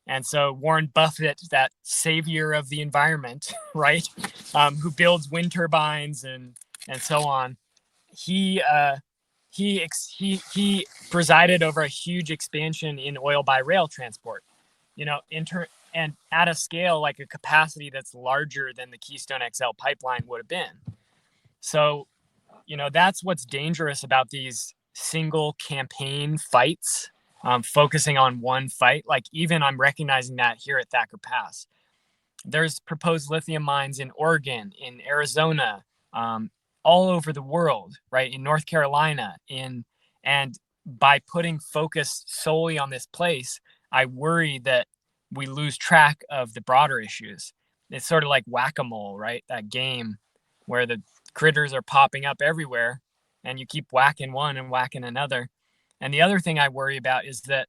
And so Warren Buffett, that savior of the environment, right, who builds wind turbines and so on, he presided over a huge expansion in oil by rail transport, you know, and at a scale, like a capacity that's larger than the Keystone XL pipeline would have been. So, you know, that's what's dangerous about these single campaign fights, focusing on one fight. Like, even I'm recognizing that here at Thacker Pass. There's proposed lithium mines in Oregon, in Arizona, all over the world, right? In North Carolina, and by putting focus solely on this place, I worry that we lose track of the broader issues. It's sort of like whack-a-mole, right? That game where the critters are popping up everywhere and you keep whacking one and whacking another. And the other thing I worry about is that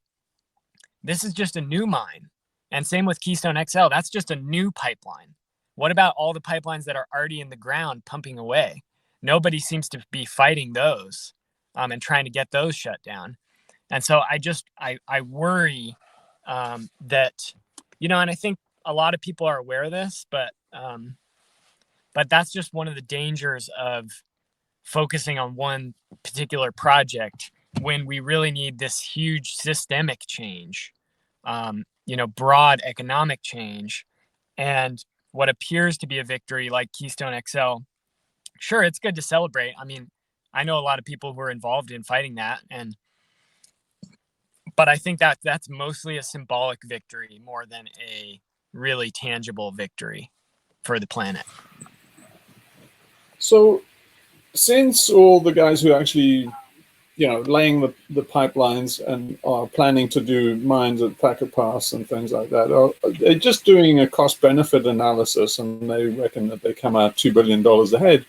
this is just a new mine. And same with Keystone XL, that's just a new pipeline. What about all the pipelines that are already in the ground pumping away? Nobody seems to be fighting those and trying to get those shut down. And so I worry that, you know, and I think a lot of people are aware of this, but that's just one of the dangers of focusing on one particular project when we really need this huge systemic change, you know, broad economic change. And what appears to be a victory like Keystone XL, sure, it's good to celebrate. I mean, I know a lot of people who are involved in fighting that, but I think that that's mostly a symbolic victory more than a really tangible victory for the planet. So since all the guys who actually, you know, laying the pipelines and are planning to do mines at Thacker Pass and things like that, they're just doing a cost-benefit analysis, and they reckon that they come out $2 billion ahead.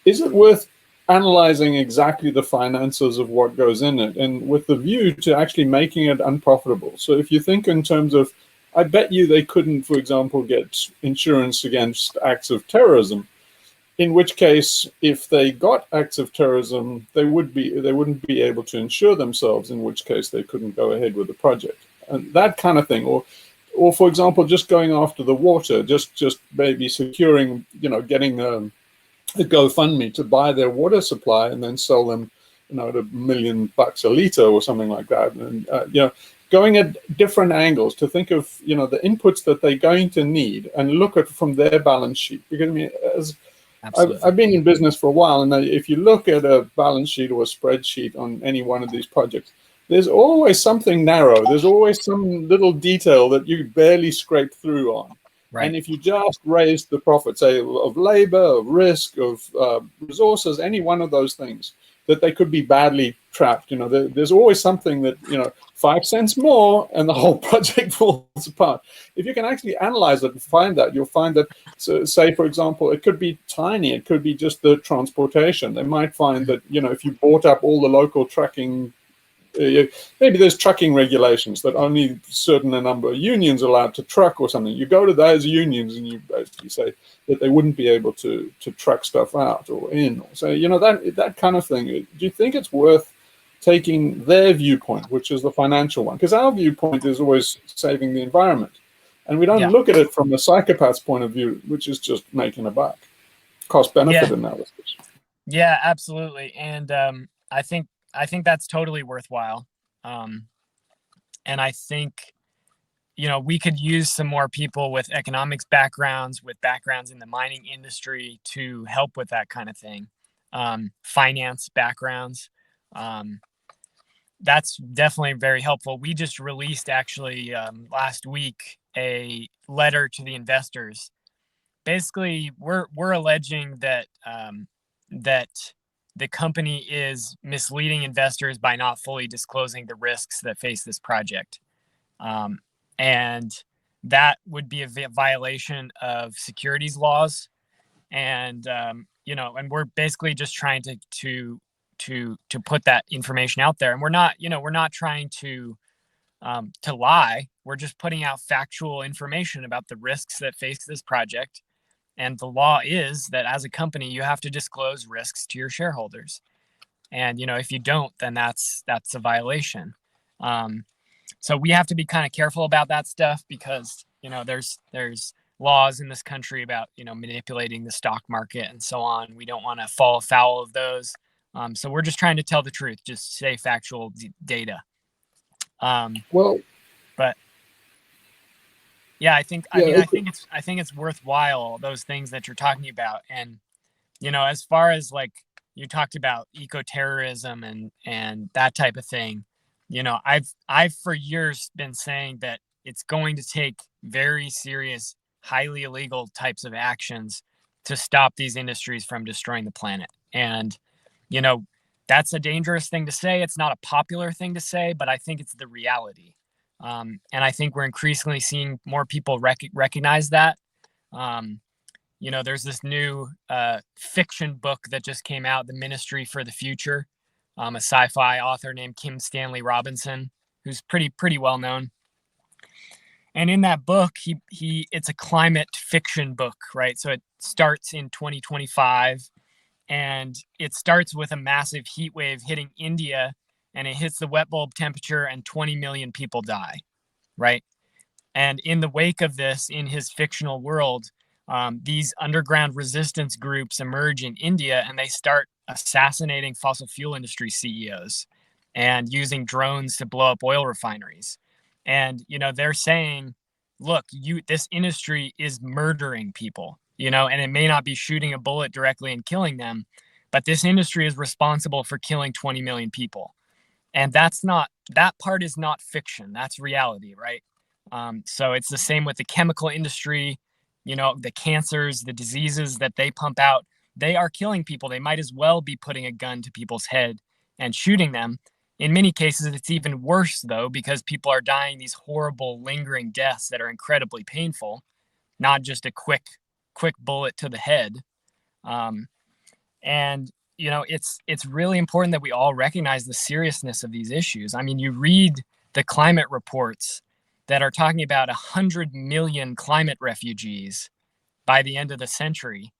Is it worth analyzing exactly the finances of what goes in it, and with the view to actually making it unprofitable? So if you think in terms of, I bet you they couldn't, for example, get insurance against acts of terrorism. in which case, if they got acts of terrorism, they wouldn't be able to insure themselves, in which case they couldn't go ahead with the project. And that kind of thing. Or for example, just going after the water, just maybe securing, getting a GoFundMe to buy their water supply and then sell them, at $1 million a liter or something like that. And, going at different angles to think of, the inputs that they're going to need and look at from their balance sheet. Because I mean, I've been in business for a while, and if you look at a balance sheet or a spreadsheet on any one of these projects, there's always something narrow. There's always some little detail that you barely scrape through on. Right. And if you just raise the profit, say, of labor, of risk, of resources, any one of those things, that they could be badly trapped. There's always something that, 5 cents more and the whole project falls apart. If you can actually analyze it and find that, you'll find that, so say, for example, it could be tiny. It could be just the transportation. They might find that, if you bought up all the local trucking, maybe there's trucking regulations that only certain number of unions are allowed to truck or something. You go to those unions and you basically say that they wouldn't be able to truck stuff out or in. Or so, that kind of thing. Do you think it's worth taking their viewpoint, which is the financial one? Because our viewpoint is always saving the environment. And we don't look at it from the psychopath's point of view, which is just making a buck. Cost-benefit analysis. Yeah, absolutely. And I think that's totally worthwhile. And I think, we could use some more people with economics backgrounds, with backgrounds in the mining industry to help with that kind of thing. Finance backgrounds. That's definitely very helpful. We just released actually last week a letter to the investors. Basically, we're alleging that the company is misleading investors by not fully disclosing the risks that face this project. And that would be a violation of securities laws. And, and we're basically just trying to put that information out there. And we're not trying to lie. We're just putting out factual information about the risks that face this project. And the law is that as a company, you have to disclose risks to your shareholders. And, if you don't, then that's a violation. So we have to be kind of careful about that stuff because, there's laws in this country about, manipulating the stock market and so on. We don't want to fall afoul of those. So we're just trying to tell the truth, just say factual data. But yeah, I think it's worthwhile, those things that you're talking about. And, as far as like you talked about eco-terrorism and that type of thing, I've for years been saying that it's going to take very serious, highly illegal types of actions to stop these industries from destroying the planet. And, that's a dangerous thing to say. It's not a popular thing to say, but I think it's the reality. And I think we're increasingly seeing more people recognize that. There's this new fiction book that just came out, The Ministry for the Future, a sci-fi author named Kim Stanley Robinson, who's pretty well known. And in that book, it's a climate fiction book, right? So it starts in 2025, and it starts with a massive heat wave hitting India, and it hits the wet bulb temperature and 20 million people die, right? And in the wake of this, in his fictional world, these underground resistance groups emerge in India, and they start assassinating fossil fuel industry CEOs and using drones to blow up oil refineries. And, they're saying, look, this industry is murdering people, and it may not be shooting a bullet directly and killing them, but this industry is responsible for killing 20 million people. And that part is not fiction. That's reality, right? So it's the same with the chemical industry, the cancers, the diseases that they pump out, they are killing people. They might as well be putting a gun to people's head and shooting them. In many cases, it's even worse, though, because people are dying these horrible, lingering deaths that are incredibly painful, not just a quick bullet to the head. And, it's really important that we all recognize the seriousness of these issues. I mean, you read the climate reports that are talking about 100 million climate refugees by the end of the century.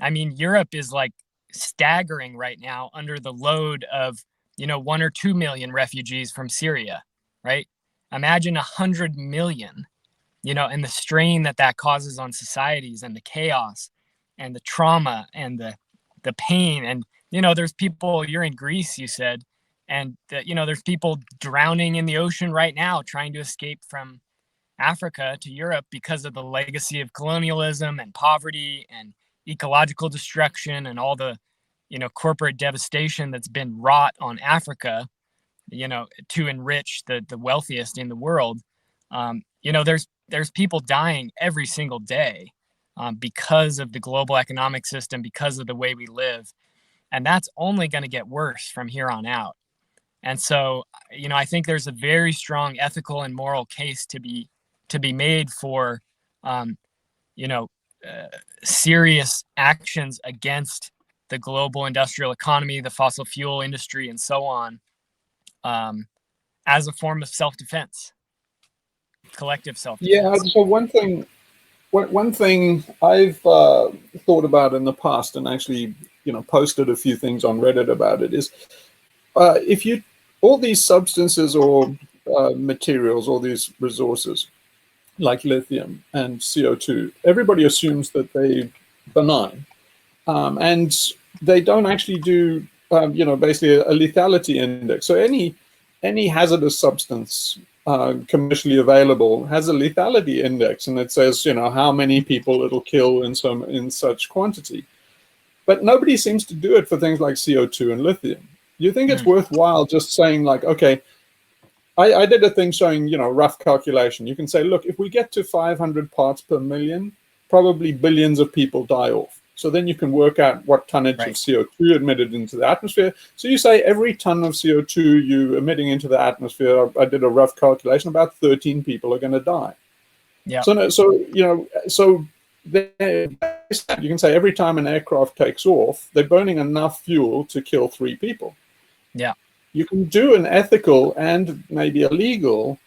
I mean, Europe is like staggering right now under the load of, 1 or 2 million refugees from Syria, right? Imagine 100 million, and the strain that causes on societies, and the chaos and the trauma and the pain. And, there's people, you're in Greece, you said, and, there's people drowning in the ocean right now trying to escape from Africa to Europe because of the legacy of colonialism and poverty and ecological destruction and all the, corporate devastation that's been wrought on Africa, to enrich the wealthiest in the world. There's people dying every single day because of the global economic system, because of the way we live. And that's only going to get worse from here on out. And so, I think there's a very strong ethical and moral case to be made for, serious actions against the global industrial economy, the fossil fuel industry, and so on, as a form of self-defense, collective self-defense. Yeah. So one thing I've thought about in the past, and actually, posted a few things on Reddit about it, is all these substances or materials, all these resources like lithium and CO2, everybody assumes that they're benign, and they don't actually do, basically a lethality index. So any hazardous substance commercially available has a lethality index, and it says, how many people it'll kill in such quantity. But nobody seems to do it for things like CO2 and lithium. You think it's worthwhile just saying, like, okay, I did a thing showing, rough calculation. You can say, look, if we get to 500 parts per million, probably billions of people die off. So then you can work out what tonnage of CO2 emitted into the atmosphere. So you say every ton of CO2 you emitting into the atmosphere, I did a rough calculation, about 13 people are going to die. Yeah. So then you can say every time an aircraft takes off, they're burning enough fuel to kill 3 people. Yeah. You can do an ethical and maybe a legal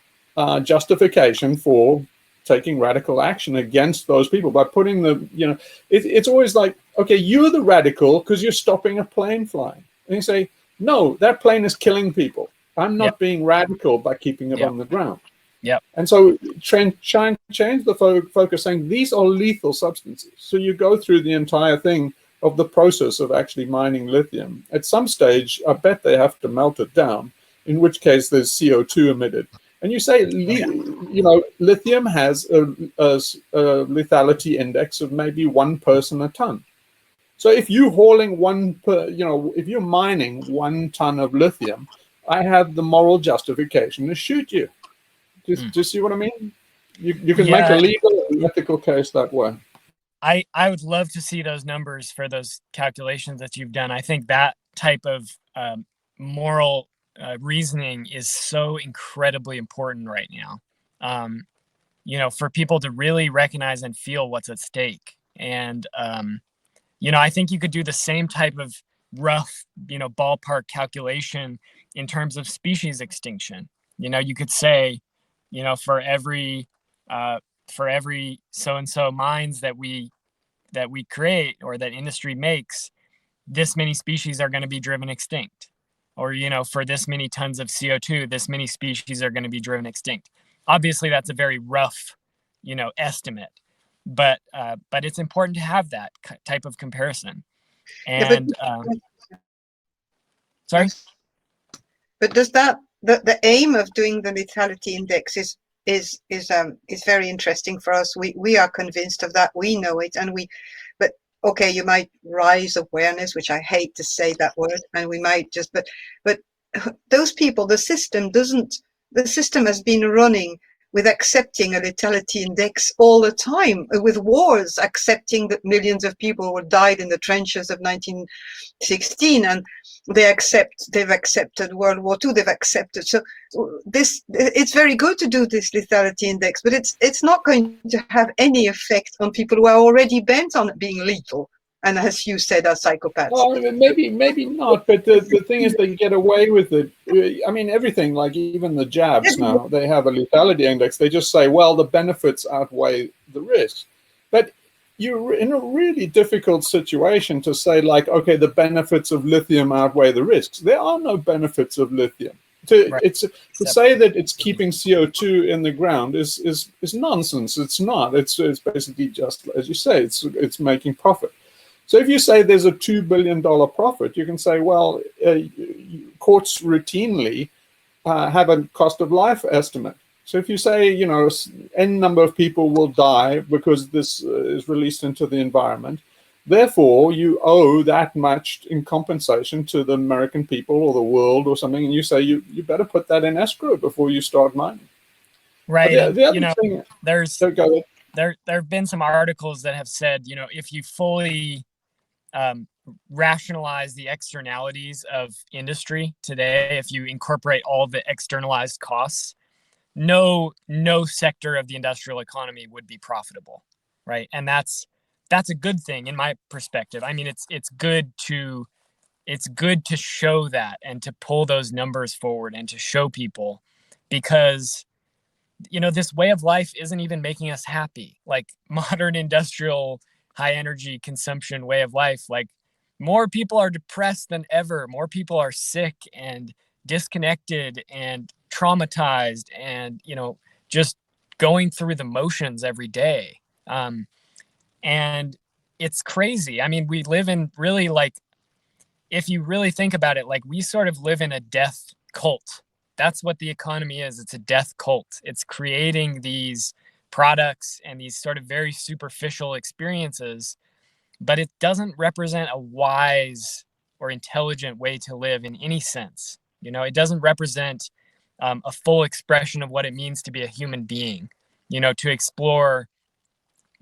justification for taking radical action against those people by putting it's always like, okay, you're the radical because you're stopping a plane flying. And you say, no, that plane is killing people. I'm not being radical by keeping it on the ground. Yep. And so try and change the focus, saying these are lethal substances. So you go through the entire thing of the process of actually mining lithium. At some stage, I bet they have to melt it down, in which case there's CO2 emitted. And you say, lithium has a lethality index of maybe 1 person a ton. So if you're hauling if you're mining 1 ton of lithium, I have the moral justification to shoot you. Do you see what I mean? You can make a legal and ethical case that way. I would love to see those numbers for those calculations that you've done. I think that type of moral reasoning is so incredibly important right now. For people to really recognize and feel what's at stake. And, I think you could do the same type of rough, ballpark calculation in terms of species extinction. You could say, for every so-and-so mines that we create or that industry makes, this many species are going to be driven extinct. Or, for this many tons of CO2, this many species are going to be driven extinct. Obviously, that's a very rough, estimate, but it's important to have that type of comparison. And sorry, but does that the aim of doing the lethality index is very interesting for us. We are convinced of that. We know it, but okay, you might raise awareness, which I hate to say that word, and we might just, but those people, the system has been running with accepting a lethality index all the time, with wars, accepting that millions of people died in the trenches of 1916, and they've accepted World War II, they've accepted. So it's very good to do this lethality index, but it's not going to have any effect on people who are already bent on being lethal. And as you said, are psychopaths. Well, maybe not, but the thing is they get away with it. I mean, everything, like even the jabs now, they have a lethality index. They just say, well, the benefits outweigh the risks. But you're in a really difficult situation to say, like, okay, the benefits of lithium outweigh the risks. There are no benefits of lithium. To say that it's keeping CO2 in the ground is nonsense. It's not. It's basically just, as you say, it's making profit. So if you say there's a $2 billion profit, you can say, well, courts routinely have a cost of life estimate. So if you say, you know, N number of people will die because this is released into the environment, therefore you owe that much in compensation to the American people or the world or something, and you say you better put that in escrow before you start mining. Right. The other thing, there have been some articles that have said, you know, if you fully rationalize the externalities of industry today, if you incorporate all the externalized costs, no sector of the industrial economy would be profitable, right? And that's a good thing in my perspective. I mean, it's good to show that and to pull those numbers forward and to show people, because, you know, this way of life isn't even making us happy. Like modern industrial high energy consumption way of life, like more people are depressed than ever. More people are sick and disconnected and traumatized and, you know, just going through the motions every day. And it's crazy. I mean, we live in really, like, if you really think about it, like we sort of live in a death cult. That's what the economy is. It's a death cult. It's creating these products and these sort of very superficial experiences, but it doesn't represent a wise or intelligent way to live in any sense. You know, it doesn't represent a full expression of what it means to be a human being, you know, to explore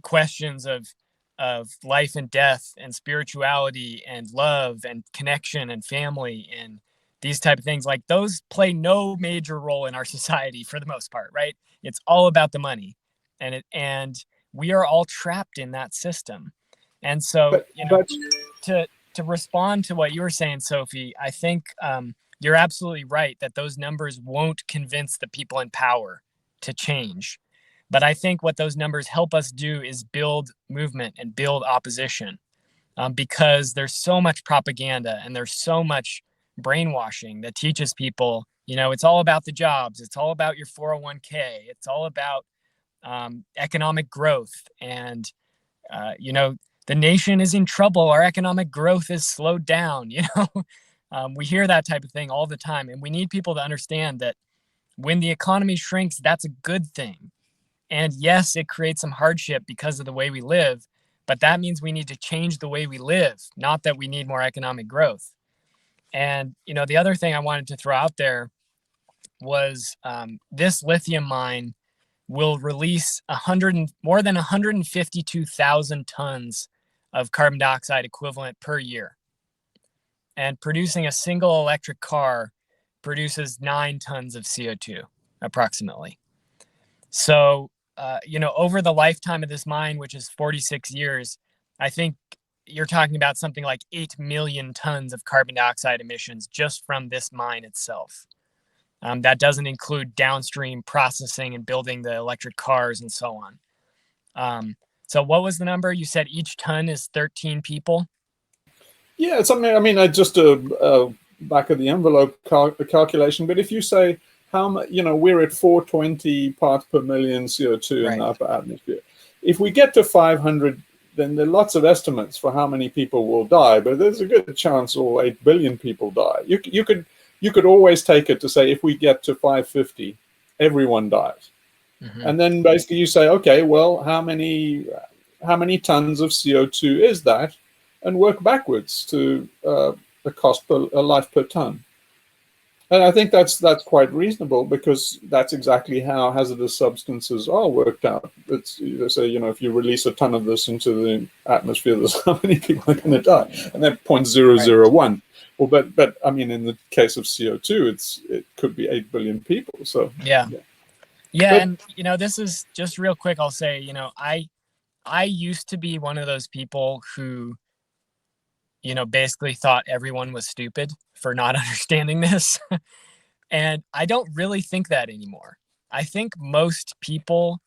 questions of life and death and spirituality and love and connection and family and these type of things. Like those play no major role in our society for the most part, right? It's all about the money, and we are all trapped in that system. And so, to respond to what you were saying, Sophie, I think you're absolutely right that those numbers won't convince the people in power to change. But I think what those numbers help us do is build movement and build opposition, because there's so much propaganda and there's so much brainwashing that teaches people, you know, it's all about the jobs. It's all about your 401k. It's all about economic growth. And, you know, the nation is in trouble. Our economic growth is slowed down. You know, we hear that type of thing all the time. And we need people to understand that when the economy shrinks, that's a good thing. And yes, it creates some hardship because of the way we live, but that means we need to change the way we live, not that we need more economic growth. And, you know, the other thing I wanted to throw out there was this lithium mine will release more than 152,000 tons of carbon dioxide equivalent per year. And producing a single electric car produces 9 tons of CO2 approximately. So, you know, over the lifetime of this mine, which is 46 years, I think you're talking about something like 8 million tons of carbon dioxide emissions just from this mine itself. That doesn't include downstream processing and building the electric cars and so on. So what was the number? You said each ton is 13 people? Yeah, it's something, I mean, I just back of the envelope calculation, but if you say, how much, you know, we're at 420 parts per million CO2 in the upper atmosphere. If we get to 500, then there are lots of estimates for how many people will die, but there's a good chance all 8 billion people die. You could always take it to say, if we get to 550, everyone dies. Mm-hmm. And then basically you say, okay, well, how many tons of CO2 is that? And work backwards to the cost per life per ton. And I think that's quite reasonable, because that's exactly how hazardous substances are worked out. It's, they say, you know, if you release a ton of this into the atmosphere, there's how many people are going to die, and then 0.001. Well, but I mean, in the case of CO2, it could be 8 billion people. So yeah. And you know, this is just real quick. I'll say, you know, I used to be one of those people who, you know, basically thought everyone was stupid for not understanding this. And I don't really think that anymore. I think most people,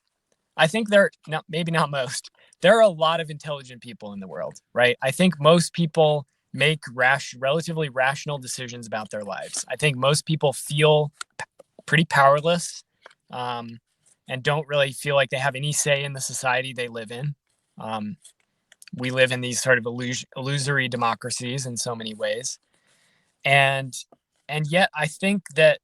maybe not most, there are a lot of intelligent people in the world, right? I think most people make relatively rational decisions about their lives. I think most people feel pretty powerless, and don't really feel like they have any say in the society they live in. We live in these sort of illusory democracies in so many ways. And yet I think that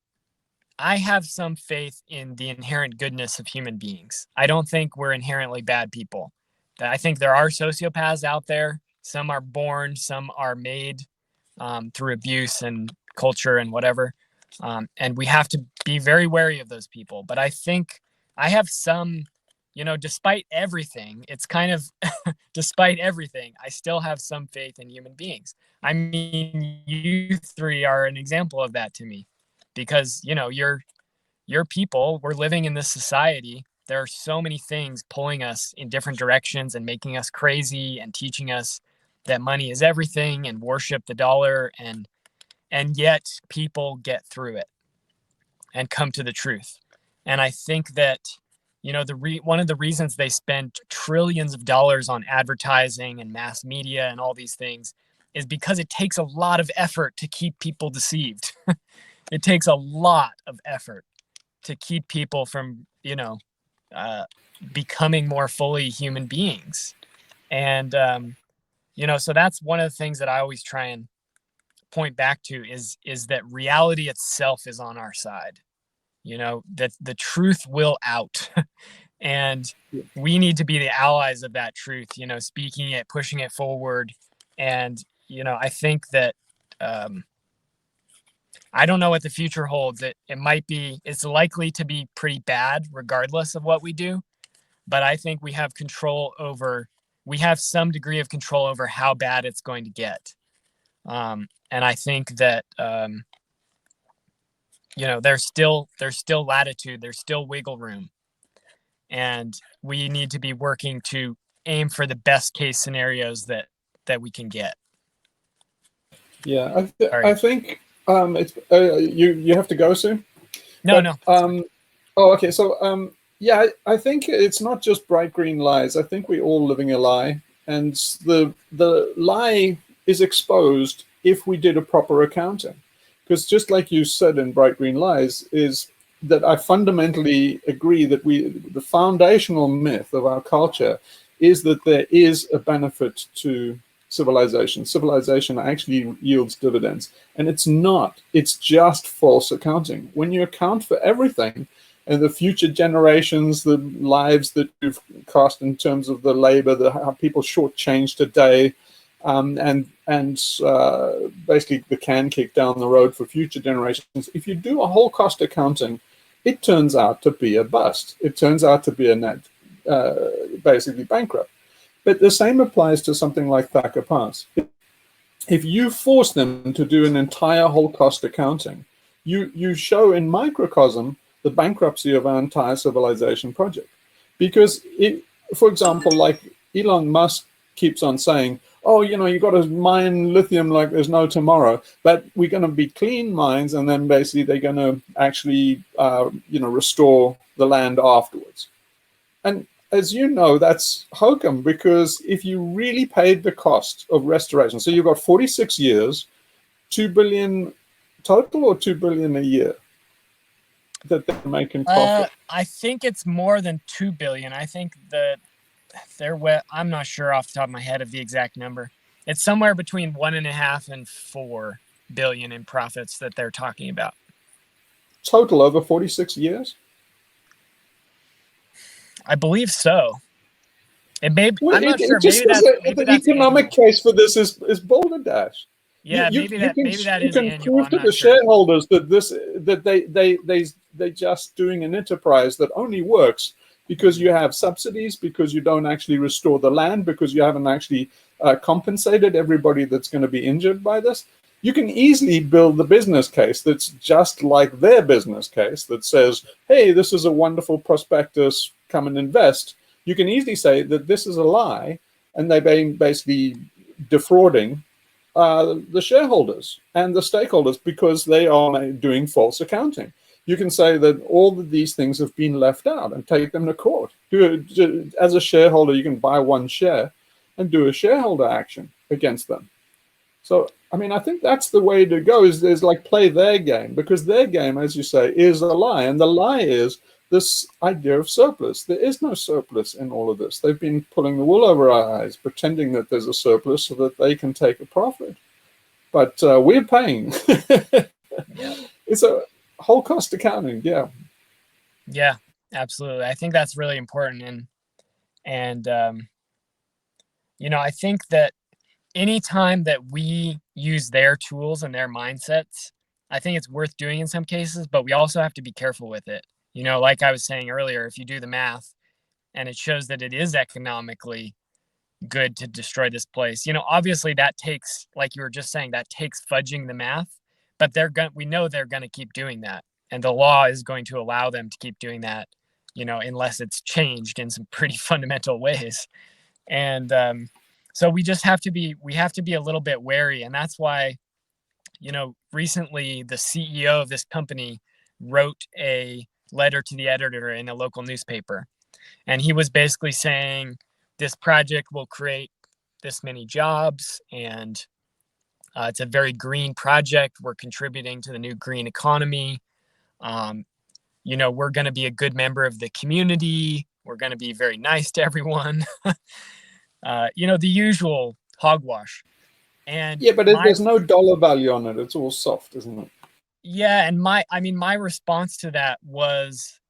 I have some faith in the inherent goodness of human beings. I don't think we're inherently bad people. I think there are sociopaths out there. Some are born, some are made through abuse and culture and whatever. And we have to be very wary of those people. But I think I have some, despite everything, it's kind of, despite everything, I still have some faith in human beings. I mean, you three are an example of that to me, because, you're people, we're living in this society. There are so many things pulling us in different directions and making us crazy and teaching us that money is everything and worship the dollar. And yet people get through it and come to the truth. And I think that, one of the reasons they spend trillions of dollars on advertising and mass media and all these things is because it takes a lot of effort to keep people deceived. It takes a lot of effort to keep people from, becoming more fully human beings. And, so that's one of the things that I always try and point back to is that reality itself is on our side, that the truth will out. And we need to be the allies of that truth, speaking it, pushing it forward. And, I think that, I don't know what the future holds. It's likely to be pretty bad regardless of what we do. But I think we have some degree of control over how bad it's going to get. And I think that, there's still latitude, there's still wiggle room. And we need to be working to aim for the best case scenarios that we can get. Yeah, I think it's you have to go soon. No. Oh, okay. So yeah, I think it's not just bright green lies. I think we're all living a lie, and the lie is exposed if we did a proper accounting. Because just like you said in bright green lies, is that I fundamentally agree that the foundational myth of our culture is that there is a benefit to civilization. Civilization actually yields dividends, and it's not. It's just false accounting. When you account for everything, and the future generations, the lives that you've cost in terms of the labor, how people shortchange today, and basically the can kick down the road for future generations. If you do a whole cost accounting, it turns out to be a bust. It turns out to be a net, basically bankrupt. But the same applies to something like Thacker Pass. If you force them to do an entire whole cost accounting, you show in microcosm the bankruptcy of our entire civilization project. Because, for example, like Elon Musk keeps on saying, oh, you got to mine lithium like there's no tomorrow, but we're going to be clean mines, and then basically they're going to actually, restore the land afterwards. And as you know, that's hokum, because if you really paid the cost of restoration, so you've got 46 years, 2 billion total or 2 billion a year that they're making profit? I think it's more than 2 billion. I think that I'm not sure off the top of my head of the exact number. It's somewhere between 1.5 and 4 billion in profits that they're talking about. Total over 46 years? I believe so. It may. Well, I'm not sure. The economic case for this is balderdash. Yeah, maybe that is annual. You can prove to the shareholders that they're just doing an enterprise that only works because you have subsidies, because you don't actually restore the land, because you haven't actually compensated everybody that's going to be injured by this. You can easily build the business case that's just like their business case that says, hey, this is a wonderful prospectus, come and invest. You can easily say that this is a lie, and they're basically defrauding the shareholders and the stakeholders because they are doing false accounting. you can say that all of these things have been left out and take them to court. As a shareholder, you can buy one share and do a shareholder action against them. So, I mean, I think that's the way to go, is like play their game, because their game, as you say, is a lie. And the lie is this idea of surplus. There is no surplus in all of this. They've been pulling the wool over our eyes, pretending that there's a surplus so that they can take a profit. But we're paying. It's a whole cost accounting. Yeah. Yeah, absolutely. I think that's really important. And I think that anytime that we use their tools and their mindsets, I think it's worth doing in some cases, but we also have to be careful with it. Like I was saying earlier, if you do the math and it shows that it is economically good to destroy this place, obviously that takes, like you were just saying, that takes fudging the math, but we know they're going to keep doing that. And the law is going to allow them to keep doing that, unless it's changed in some pretty fundamental ways. And so we just have to be a little bit wary. And that's why, recently the CEO of this company wrote a letter to the editor in a local newspaper. And he was basically saying this project will create this many jobs, and it's a very green project. We're contributing to the new green economy. We're going to be a good member of the community. We're going to be very nice to everyone. The usual hogwash. And yeah, but there's no dollar value on it. It's all soft, isn't it? Yeah, and my response to that was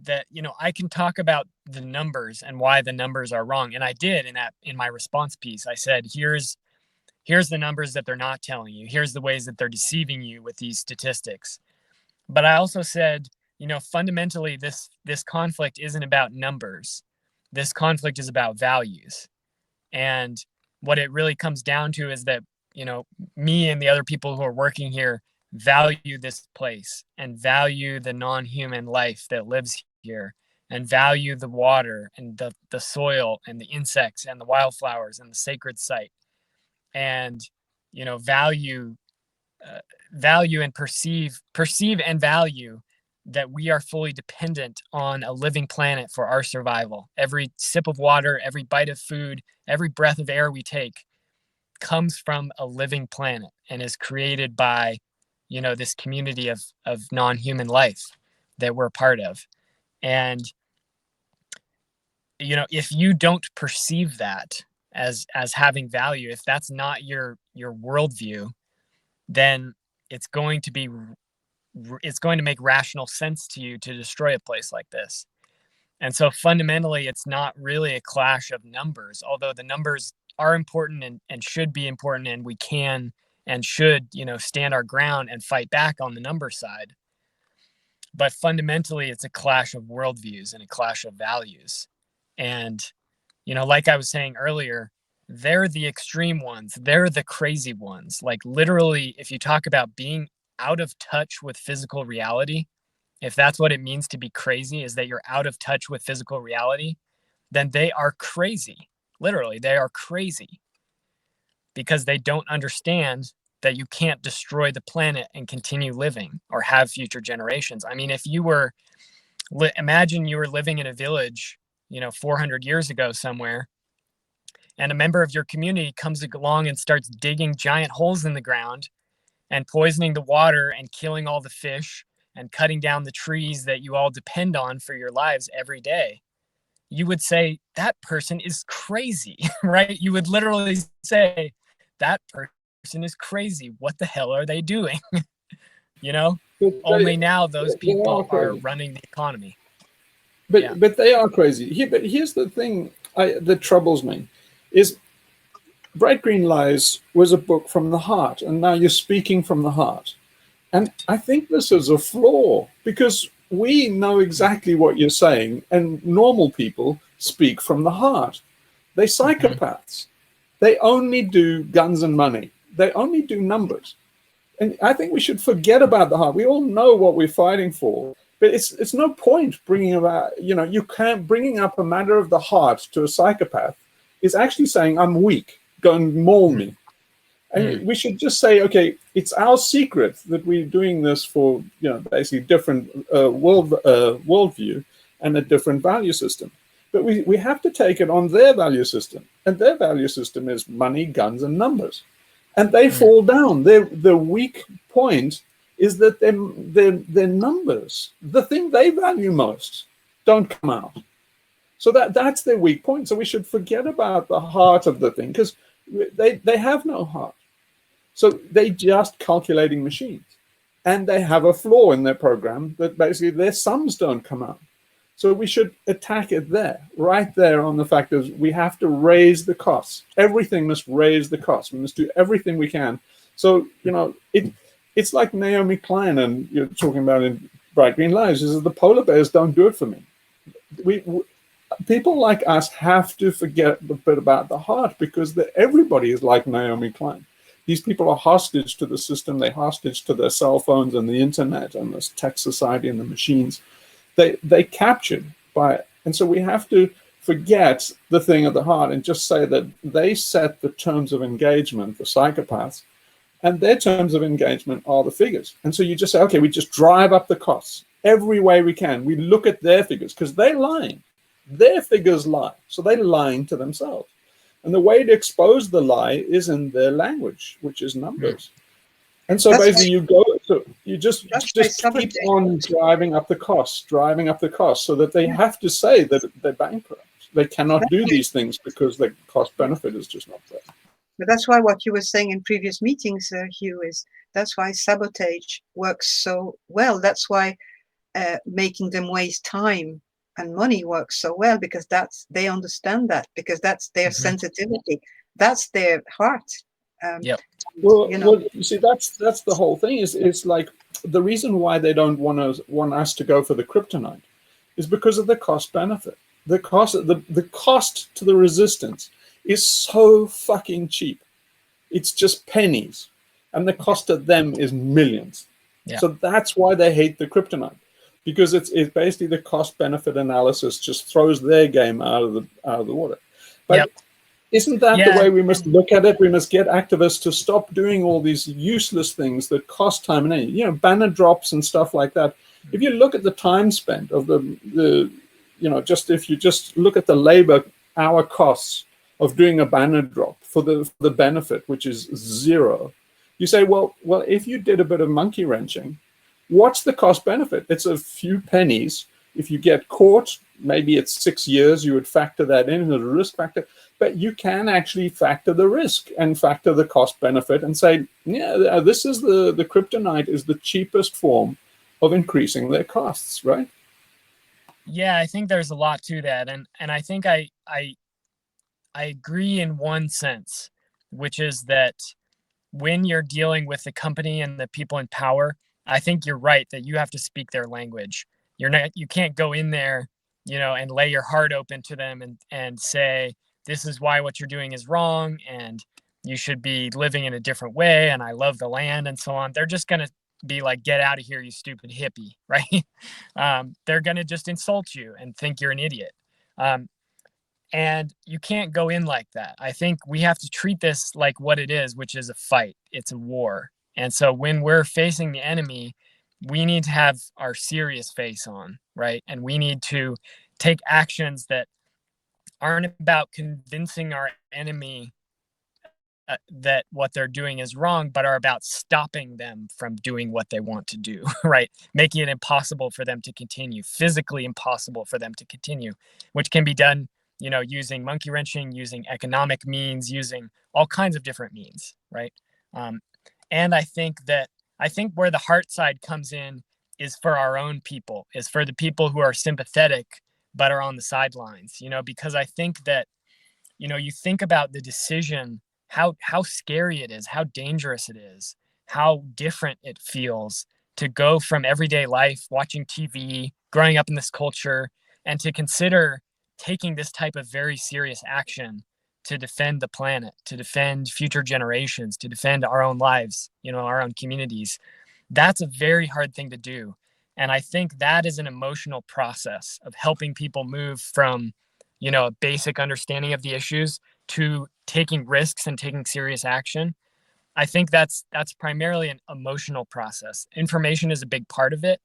that I can talk about the numbers and why the numbers are wrong, and I did in my response piece. I said, here's the numbers that they're not telling you. Here's the ways that they're deceiving you with these statistics. But I also said, fundamentally, this conflict isn't about numbers. This conflict is about values. And what it really comes down to is that, me and the other people who are working here value this place and value the non-human life that lives here, and value the water and the soil and the insects and the wildflowers and the sacred site, and value and perceive and value that we are fully dependent on a living planet for our survival. Every sip of water, every bite of food, every breath of air we take comes from a living planet and is created by this community of non-human life that we're part of. And if you don't perceive that as having value, if that's not your worldview, then it's going to make rational sense to you to destroy a place like this. And so fundamentally, it's not really a clash of numbers, although the numbers are important and should be important, and we can and should stand our ground and fight back on the number side. But fundamentally, it's a clash of worldviews and a clash of values. And like I was saying earlier, they're the extreme ones. They're the crazy ones. Like literally, if you talk about being out of touch with physical reality, if that's what it means to be crazy, is that you're out of touch with physical reality, then they are crazy. Literally, they are crazy because they don't understand that you can't destroy the planet and continue living or have future generations. I mean, if you were, imagine you were living in a village, 400 years ago somewhere, and a member of your community comes along and starts digging giant holes in the ground and poisoning the water and killing all the fish and cutting down the trees that you all depend on for your lives every day. You would say that person is crazy, right? You would literally say that person is crazy. What the hell are they doing? Only now those people are running the economy. But they are crazy. But here's the thing that troubles me is Bright Green Lies was a book from the heart, and now you're speaking from the heart. And I think this is a flaw, because we know exactly what you're saying, and normal people speak from the heart. They're psychopaths. They only do guns and money. They only do numbers. And I think we should forget about the heart. We all know what we're fighting for, but it's no point bringing about, you can't, bringing up a matter of the heart to a psychopath is actually saying, I'm weak, go and maul me. And we should just say, okay, it's our secret that we're doing this for, basically different worldview and a different value system. But we have to take it on their value system. And their value system is money, guns, and numbers. And they fall down. The weak point is that their numbers, the thing they value most, don't come out. So that's their weak point. So we should forget about the heart of the thing, because they have no heart. So they just calculating machines, and they have a flaw in their program that basically their sums don't come out. So we should attack it there, right there on the fact that we have to raise the costs. Everything must raise the costs. We must do everything we can. So, it's like Naomi Klein, and you're talking about in Bright Green Lives, is that the polar bears don't do it for me. People like us have to forget a bit about the heart, because everybody is like Naomi Klein. These people are hostage to the system. They're hostage to their cell phones and the internet and this tech society and the machines. They captured by it. And so we have to forget the thing of the heart and just say that they set the terms of engagement, the psychopaths, and their terms of engagement are the figures. And so you just say, okay, we just drive up the costs every way we can. We look at their figures because they're lying. Their figures lie. So they're lying to themselves. And the way to expose the lie is in their language, which is numbers. And so basically you just keep on driving up the costs, so that they have to say that they're bankrupt. They cannot do these things because the cost benefit is just not there. But that's why what you were saying in previous meetings, Hugh, that's why sabotage works so well. That's why making them waste time and money works so well, because they understand that, because that's their sensitivity, that's their heart. Well, you see, that's the whole thing. Is like the reason why they don't want us to go for the kryptonite is because of the cost benefit. The cost to the resistance is so fucking cheap. It's just pennies, and the cost to them is millions. Yeah. So that's why they hate the kryptonite, because it's basically the cost benefit analysis just throws their game out of the water. But isn't that the way we must look at it? We must get activists to stop doing all these useless things that cost time and energy. Banner drops and stuff like that. If you look at the time spent of if you just look at the labor hour costs of doing a banner drop for the benefit, which is zero, you say, well, if you did a bit of monkey wrenching, what's the cost benefit? It's a few pennies. If you get caught, maybe it's 6 years, you would factor that in as a risk factor. But you can actually factor the risk and factor the cost benefit and say, this is the kryptonite is the cheapest form of increasing their costs, right? Yeah, I think there's a lot to that. And I think I agree in one sense, which is that when you're dealing with the company and the people in power, I think you're right that you have to speak their language. You can't go in there, and lay your heart open to them and say, this is why what you're doing is wrong, and you should be living in a different way, and I love the land, and so on. They're just going to be like, get out of here, you stupid hippie, right? They're going to just insult you and think you're an idiot. And you can't go in like that. I think we have to treat this like what it is, which is a fight. It's a war. And so when we're facing the enemy, we need to have our serious face on, right? And we need to take actions that aren't about convincing our enemy that what they're doing is wrong, but are about stopping them from doing what they want to do, right? Making it impossible for them to continue, physically impossible for them to continue, which can be done, using monkey wrenching, using economic means, using all kinds of different means, right? And I think where the heart side comes in is for our own people, is for the people who are sympathetic but are on the sidelines, because I think that, you think about the decision, how scary it is, how dangerous it is, how different it feels to go from everyday life, watching TV, growing up in this culture, and to consider taking this type of very serious action to defend the planet, to defend future generations, to defend our own lives, our own communities. That's a very hard thing to do. And I think that is an emotional process of helping people move from, a basic understanding of the issues to taking risks and taking serious action. I think that's primarily an emotional process. Information is a big part of it,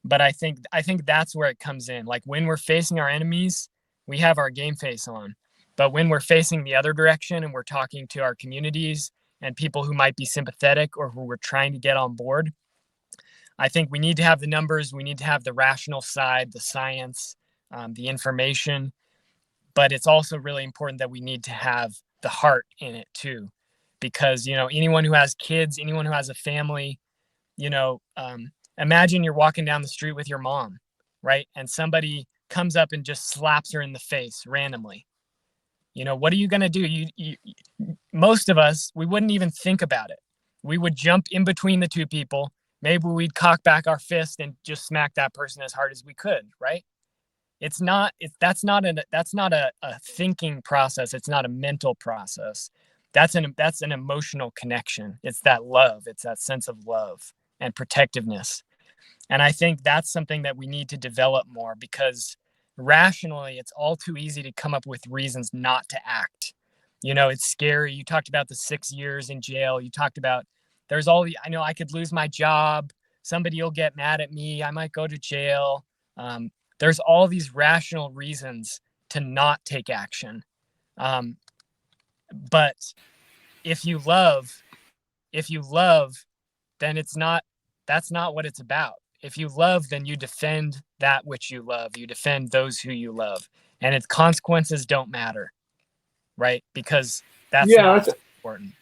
but I think that's where it comes in. Like when we're facing our enemies, we have our game face on. But when we're facing the other direction and we're talking to our communities and people who might be sympathetic or who we're trying to get on board, I think we need to have the numbers, we need to have the rational side, the science, the information, but it's also really important that we need to have the heart in it too. Because, anyone who has kids, anyone who has a family, imagine you're walking down the street with your mom, right? And somebody comes up and just slaps her in the face randomly. What are you going to do? Most of us, we wouldn't even think about it. We would jump in between the two people. Maybe we'd cock back our fist and just smack that person as hard as we could, right? That's not a thinking process. It's not a mental process. That's an emotional connection. It's that love. It's that sense of love and protectiveness. And I think that's something that we need to develop more, because rationally, it's all too easy to come up with reasons not to act. It's scary. You talked about the 6 years in jail. You talked about I know I could lose my job. Somebody will get mad at me. I might go to jail. There's all these rational reasons to not take action. But if you love, then that's not what it's about. If you love, then you defend that which you love. You defend those who you love. And its consequences don't matter, right? Because that's not important.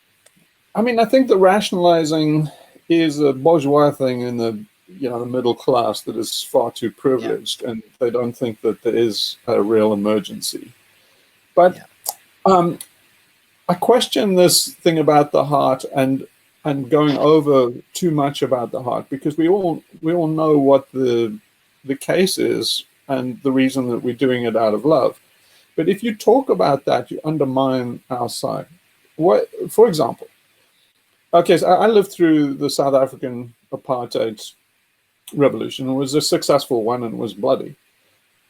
I mean, I think the rationalizing is a bourgeois thing in the middle class that is far too privileged, and they don't think that there is a real emergency. But I question this thing about the heart and going over too much about the heart, because we all know what the case is and the reason that we're doing it out of love. But if you talk about that, you undermine our side. For example, okay, so I lived through the South African apartheid revolution. It was a successful one and it was bloody.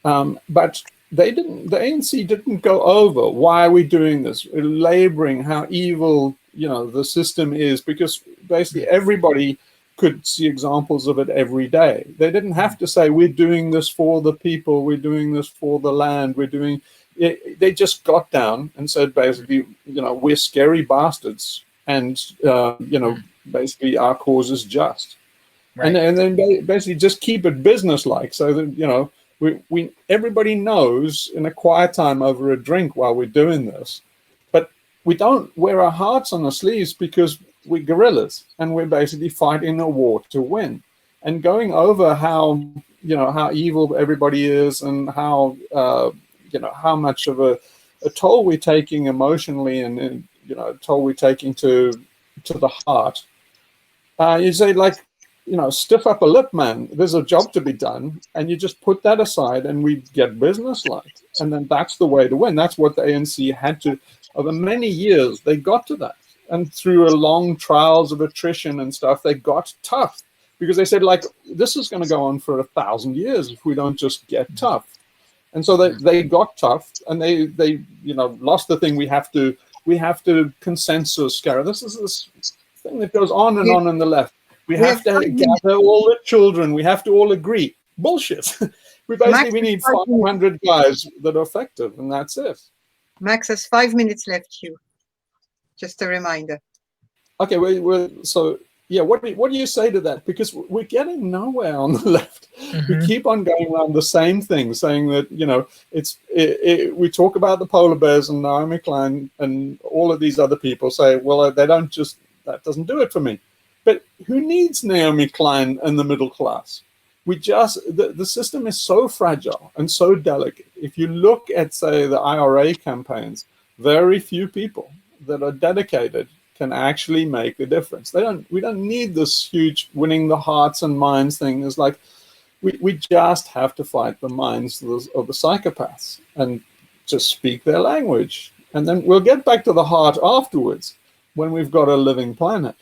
But the ANC didn't go over why are we doing this, laboring how evil the system is, because basically everybody could see examples of it every day. They didn't have to say we're doing this for the people, we're doing this for the land, they just got down and said basically, we're scary bastards, and basically our cause is just. Right. And then basically just keep it business-like, so that everybody knows in a quiet time over a drink while we're doing this. But we don't wear our hearts on our sleeves because we're guerrillas and we're basically fighting a war to win. And going over how evil everybody is and how how much of a toll we're taking emotionally and a toll we're taking to the heart. You say, like, stiff up a lip, man. There's a job to be done, and you just put that aside, and we get business-like, and then that's the way to win. That's what the ANC had to. Over many years, they got to that, and through a long trials of attrition and stuff, they got tough, because they said, like, this is going to go on for 1,000 years if we don't just get tough. And so they got tough, and they lost the thing. We have to consensus, Cara. This is this thing that goes on and on the left. We have to gather all the children. We have to all agree. Bullshit. We need 500 guys that are effective, and that's it. Max has 5 minutes left, Hugh. Just a reminder. Okay, so yeah, what do you say to that? Because we're getting nowhere on the left. Mm-hmm. We keep on going around the same thing, saying that we talk about the polar bears and Naomi Klein and all of these other people say, well, that doesn't do it for me. But who needs Naomi Klein and the middle class? The system is so fragile and so delicate. If you look at, say, the IRA campaigns, very few people that are dedicated can actually make a difference. We don't need this huge winning the hearts and minds thing. It's like we just have to fight the minds of the psychopaths and just speak their language. And then we'll get back to the heart afterwards when we've got a living planet.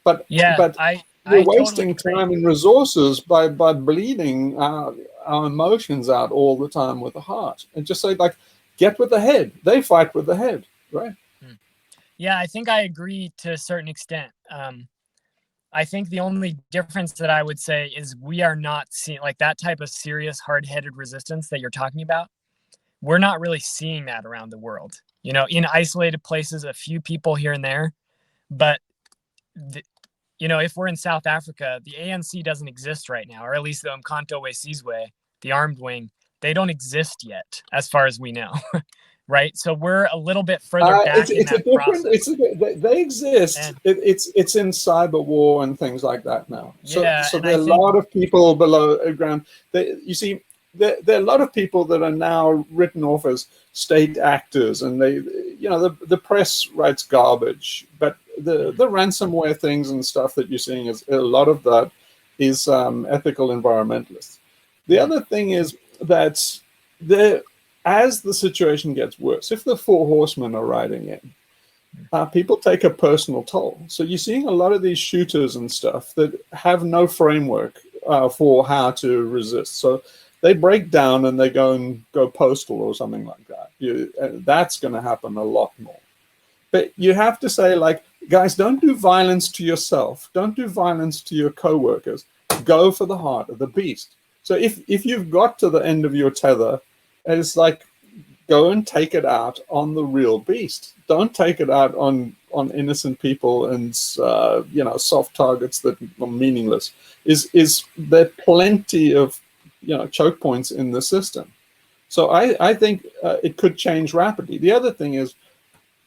But we're wasting time and resources by bleeding our emotions out all the time with the heart. And just say, like, get with the head. They fight with the head, right? Yeah, I think I agree to a certain extent. I think the only difference that I would say is we are not seeing like that type of serious hard-headed resistance that you're talking about. We're not really seeing that around the world. You know, in isolated places, a few people here and there, but you know, if we're in South Africa, the ANC doesn't exist right now, or at least the Umkhonto we Sizwe, the armed wing, they don't exist yet, as far as we know. Right, so we're a little bit further back in that process. They exist. And It's in cyber war and things like that now. So yeah, so and there I are a think lot of people below ground. You see, there are a lot of people that are now written off as state actors, and the press writes garbage. But the ransomware things and stuff that you're seeing is a lot of that is ethical environmentalists. The other thing is that as the situation gets worse, if the four horsemen are riding in, people take a personal toll. So you're seeing a lot of these shooters and stuff that have no framework for how to resist. So they break down and they go postal or something like that. That's going to happen a lot more. But you have to say, like, guys, don't do violence to yourself. Don't do violence to your coworkers. Go for the heart of the beast. So if you've got to the end of your tether, and it's like, go and take it out on the real beast. Don't take it out on innocent people and soft targets that are meaningless. Is there plenty of choke points in the system? So I think it could change rapidly. The other thing is,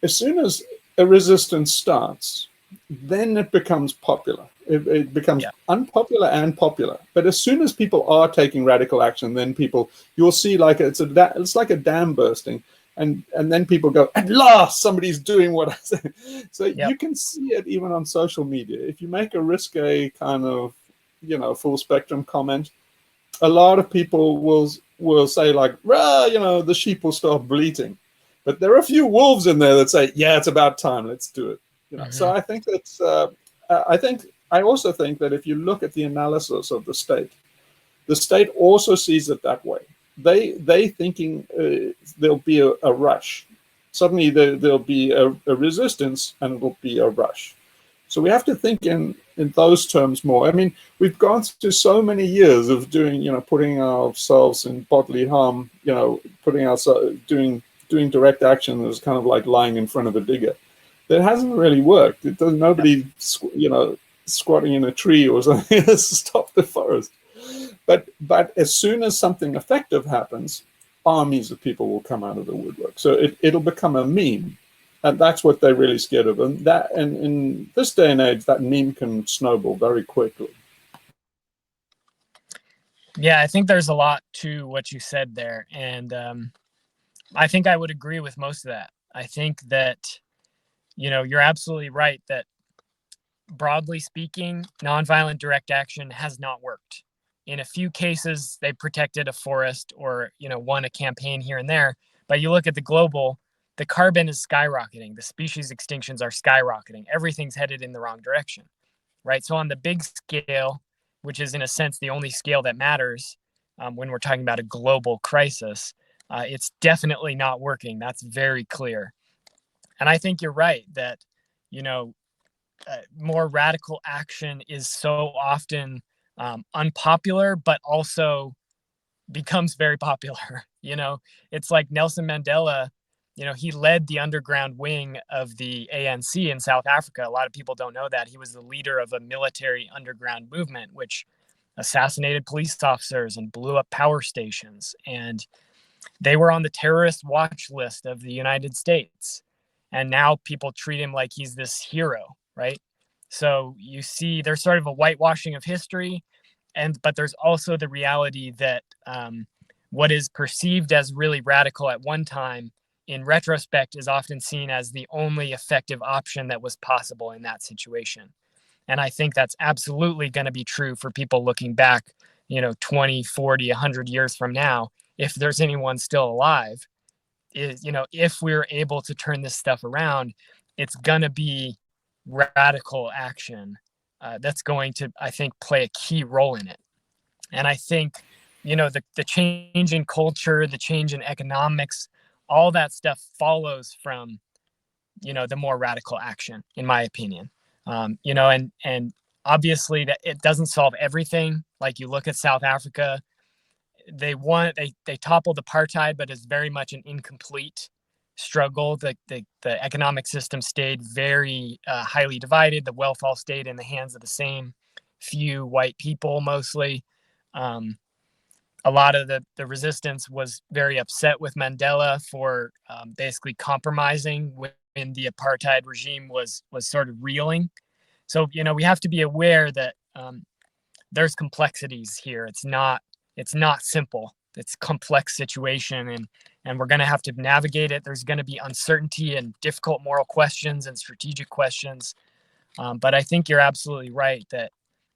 as soon as a resistance starts, then it becomes popular. It becomes unpopular and popular. But as soon as people are taking radical action, then you'll see like it's like a dam bursting, and then people go, at last somebody's doing what I say. So you can see it even on social media. If you make a risque kind of full spectrum comment, a lot of people will say like, the sheep will start bleating. But there are a few wolves in there that say, yeah, it's about time, let's do it. So I think that's I also think that if you look at the analysis of the state also sees it that way. They thinking there'll be a rush. Suddenly there'll be a resistance and it'll be a rush. So we have to think in those terms more. I mean, we've gone through so many years of putting ourselves in bodily harm, putting ourselves doing direct action that was kind of like lying in front of a digger. That hasn't really worked. It does nobody, squatting in a tree or something to stop the forest. But as soon as something effective happens, armies of people will come out of the woodwork. So it'll become a meme, and that's what they're really scared of. And in this day and age, that meme can snowball very quickly. Yeah, I think there's a lot to what you said there, and I think I would agree with most of that. I think that you're absolutely right that, broadly speaking, nonviolent direct action has not worked. In a few cases, they protected a forest or, won a campaign here and there. But you look at the global, the carbon is skyrocketing. The species extinctions are skyrocketing. Everything's headed in the wrong direction, right? So on the big scale, which is in a sense the only scale that matters when we're talking about a global crisis, it's definitely not working. That's very clear. And I think you're right that, more radical action is so often unpopular, but also becomes very popular. It's like Nelson Mandela, he led the underground wing of the ANC in South Africa. A lot of people don't know that. He was the leader of a military underground movement, which assassinated police officers and blew up power stations. And they were on the terrorist watch list of the United States. And now people treat him like he's this hero, right? So you see there's sort of a whitewashing of history, but there's also the reality that what is perceived as really radical at one time, in retrospect, is often seen as the only effective option that was possible in that situation. And I think that's absolutely going to be true for people looking back, 20, 40, 100 years from now, if there's anyone still alive. If we're able to turn this stuff around, it's going to be radical action that's going to, I think, play a key role in it. And I think, the change in culture, the change in economics, all that stuff follows from the more radical action, in my opinion. And obviously that it doesn't solve everything. Like you look at South Africa, they toppled apartheid, but it's very much an incomplete struggle. The economic system stayed very highly divided. The wealth all stayed in the hands of the same few white people mostly. A lot of the resistance was very upset with Mandela for basically compromising when the apartheid regime was sort of reeling. So, we have to be aware that there's complexities here. It's not simple. It's a complex situation, and we're going to have to navigate it. There's going to be uncertainty and difficult moral questions and strategic questions. But I think you're absolutely right that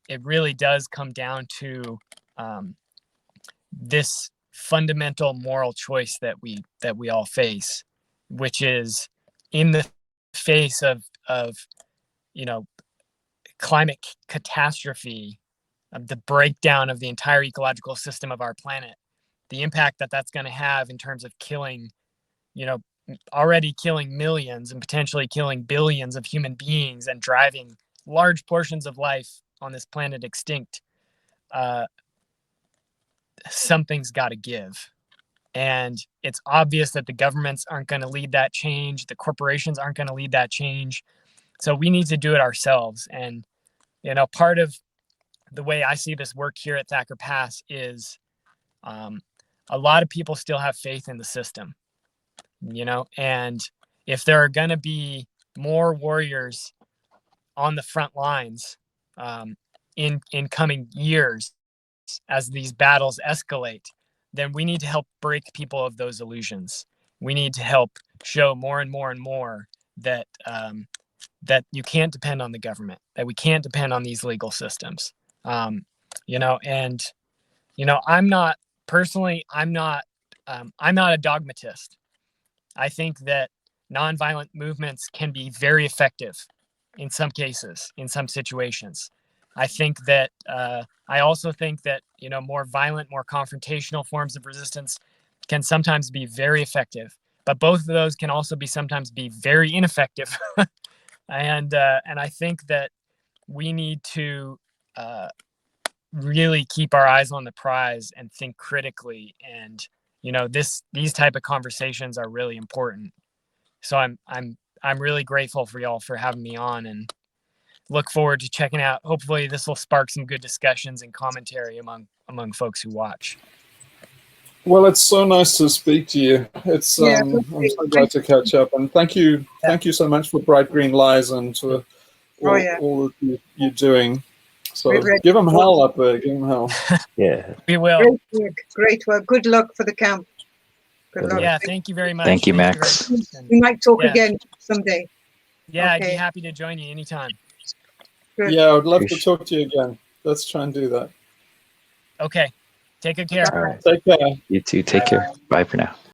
it really does come down to this fundamental moral choice that we all face, which is in the face of climate catastrophe, of the breakdown of the entire ecological system of our planet, the impact that that's going to have in terms of killing, already killing millions and potentially killing billions of human beings and driving large portions of life on this planet extinct. Something's got to give. And it's obvious that the governments aren't going to lead that change. The corporations aren't going to lead that change. So we need to do it ourselves. And, part of the way I see this work here at Thacker Pass is a lot of people still have faith in the system, and if there are going to be more warriors on the front lines in coming years as these battles escalate, then we need to help break people of those illusions. We need to help show more and more and more that that you can't depend on the government, that we can't depend on these legal systems. I'm not a dogmatist. I think that nonviolent movements can be very effective in some cases, in some situations. I think that I also think that more violent, more confrontational forms of resistance can sometimes be very effective, but both of those can also sometimes be very ineffective. And I think that we need to really keep our eyes on the prize and think critically. And these type of conversations are really important. So I'm really grateful for y'all for having me on, and look forward to checking out. Hopefully this will spark some good discussions and commentary among folks who watch. Well, it's so nice to speak to you. It's I'm so glad to catch up, and thank you so much for Bright Green Lies and for all that you're doing. So give them hell up there. Give them hell. Yeah, we will. Great work. Good luck for the camp. Good luck. Yeah, thank you very much. Thank you, Max. We might talk again someday. Yeah, I'd be happy to join you anytime. Good. Yeah, I would love to talk to you again. Let's try and do that. Okay. Take good care. All right. Take care. You too. Take care. Bye for now.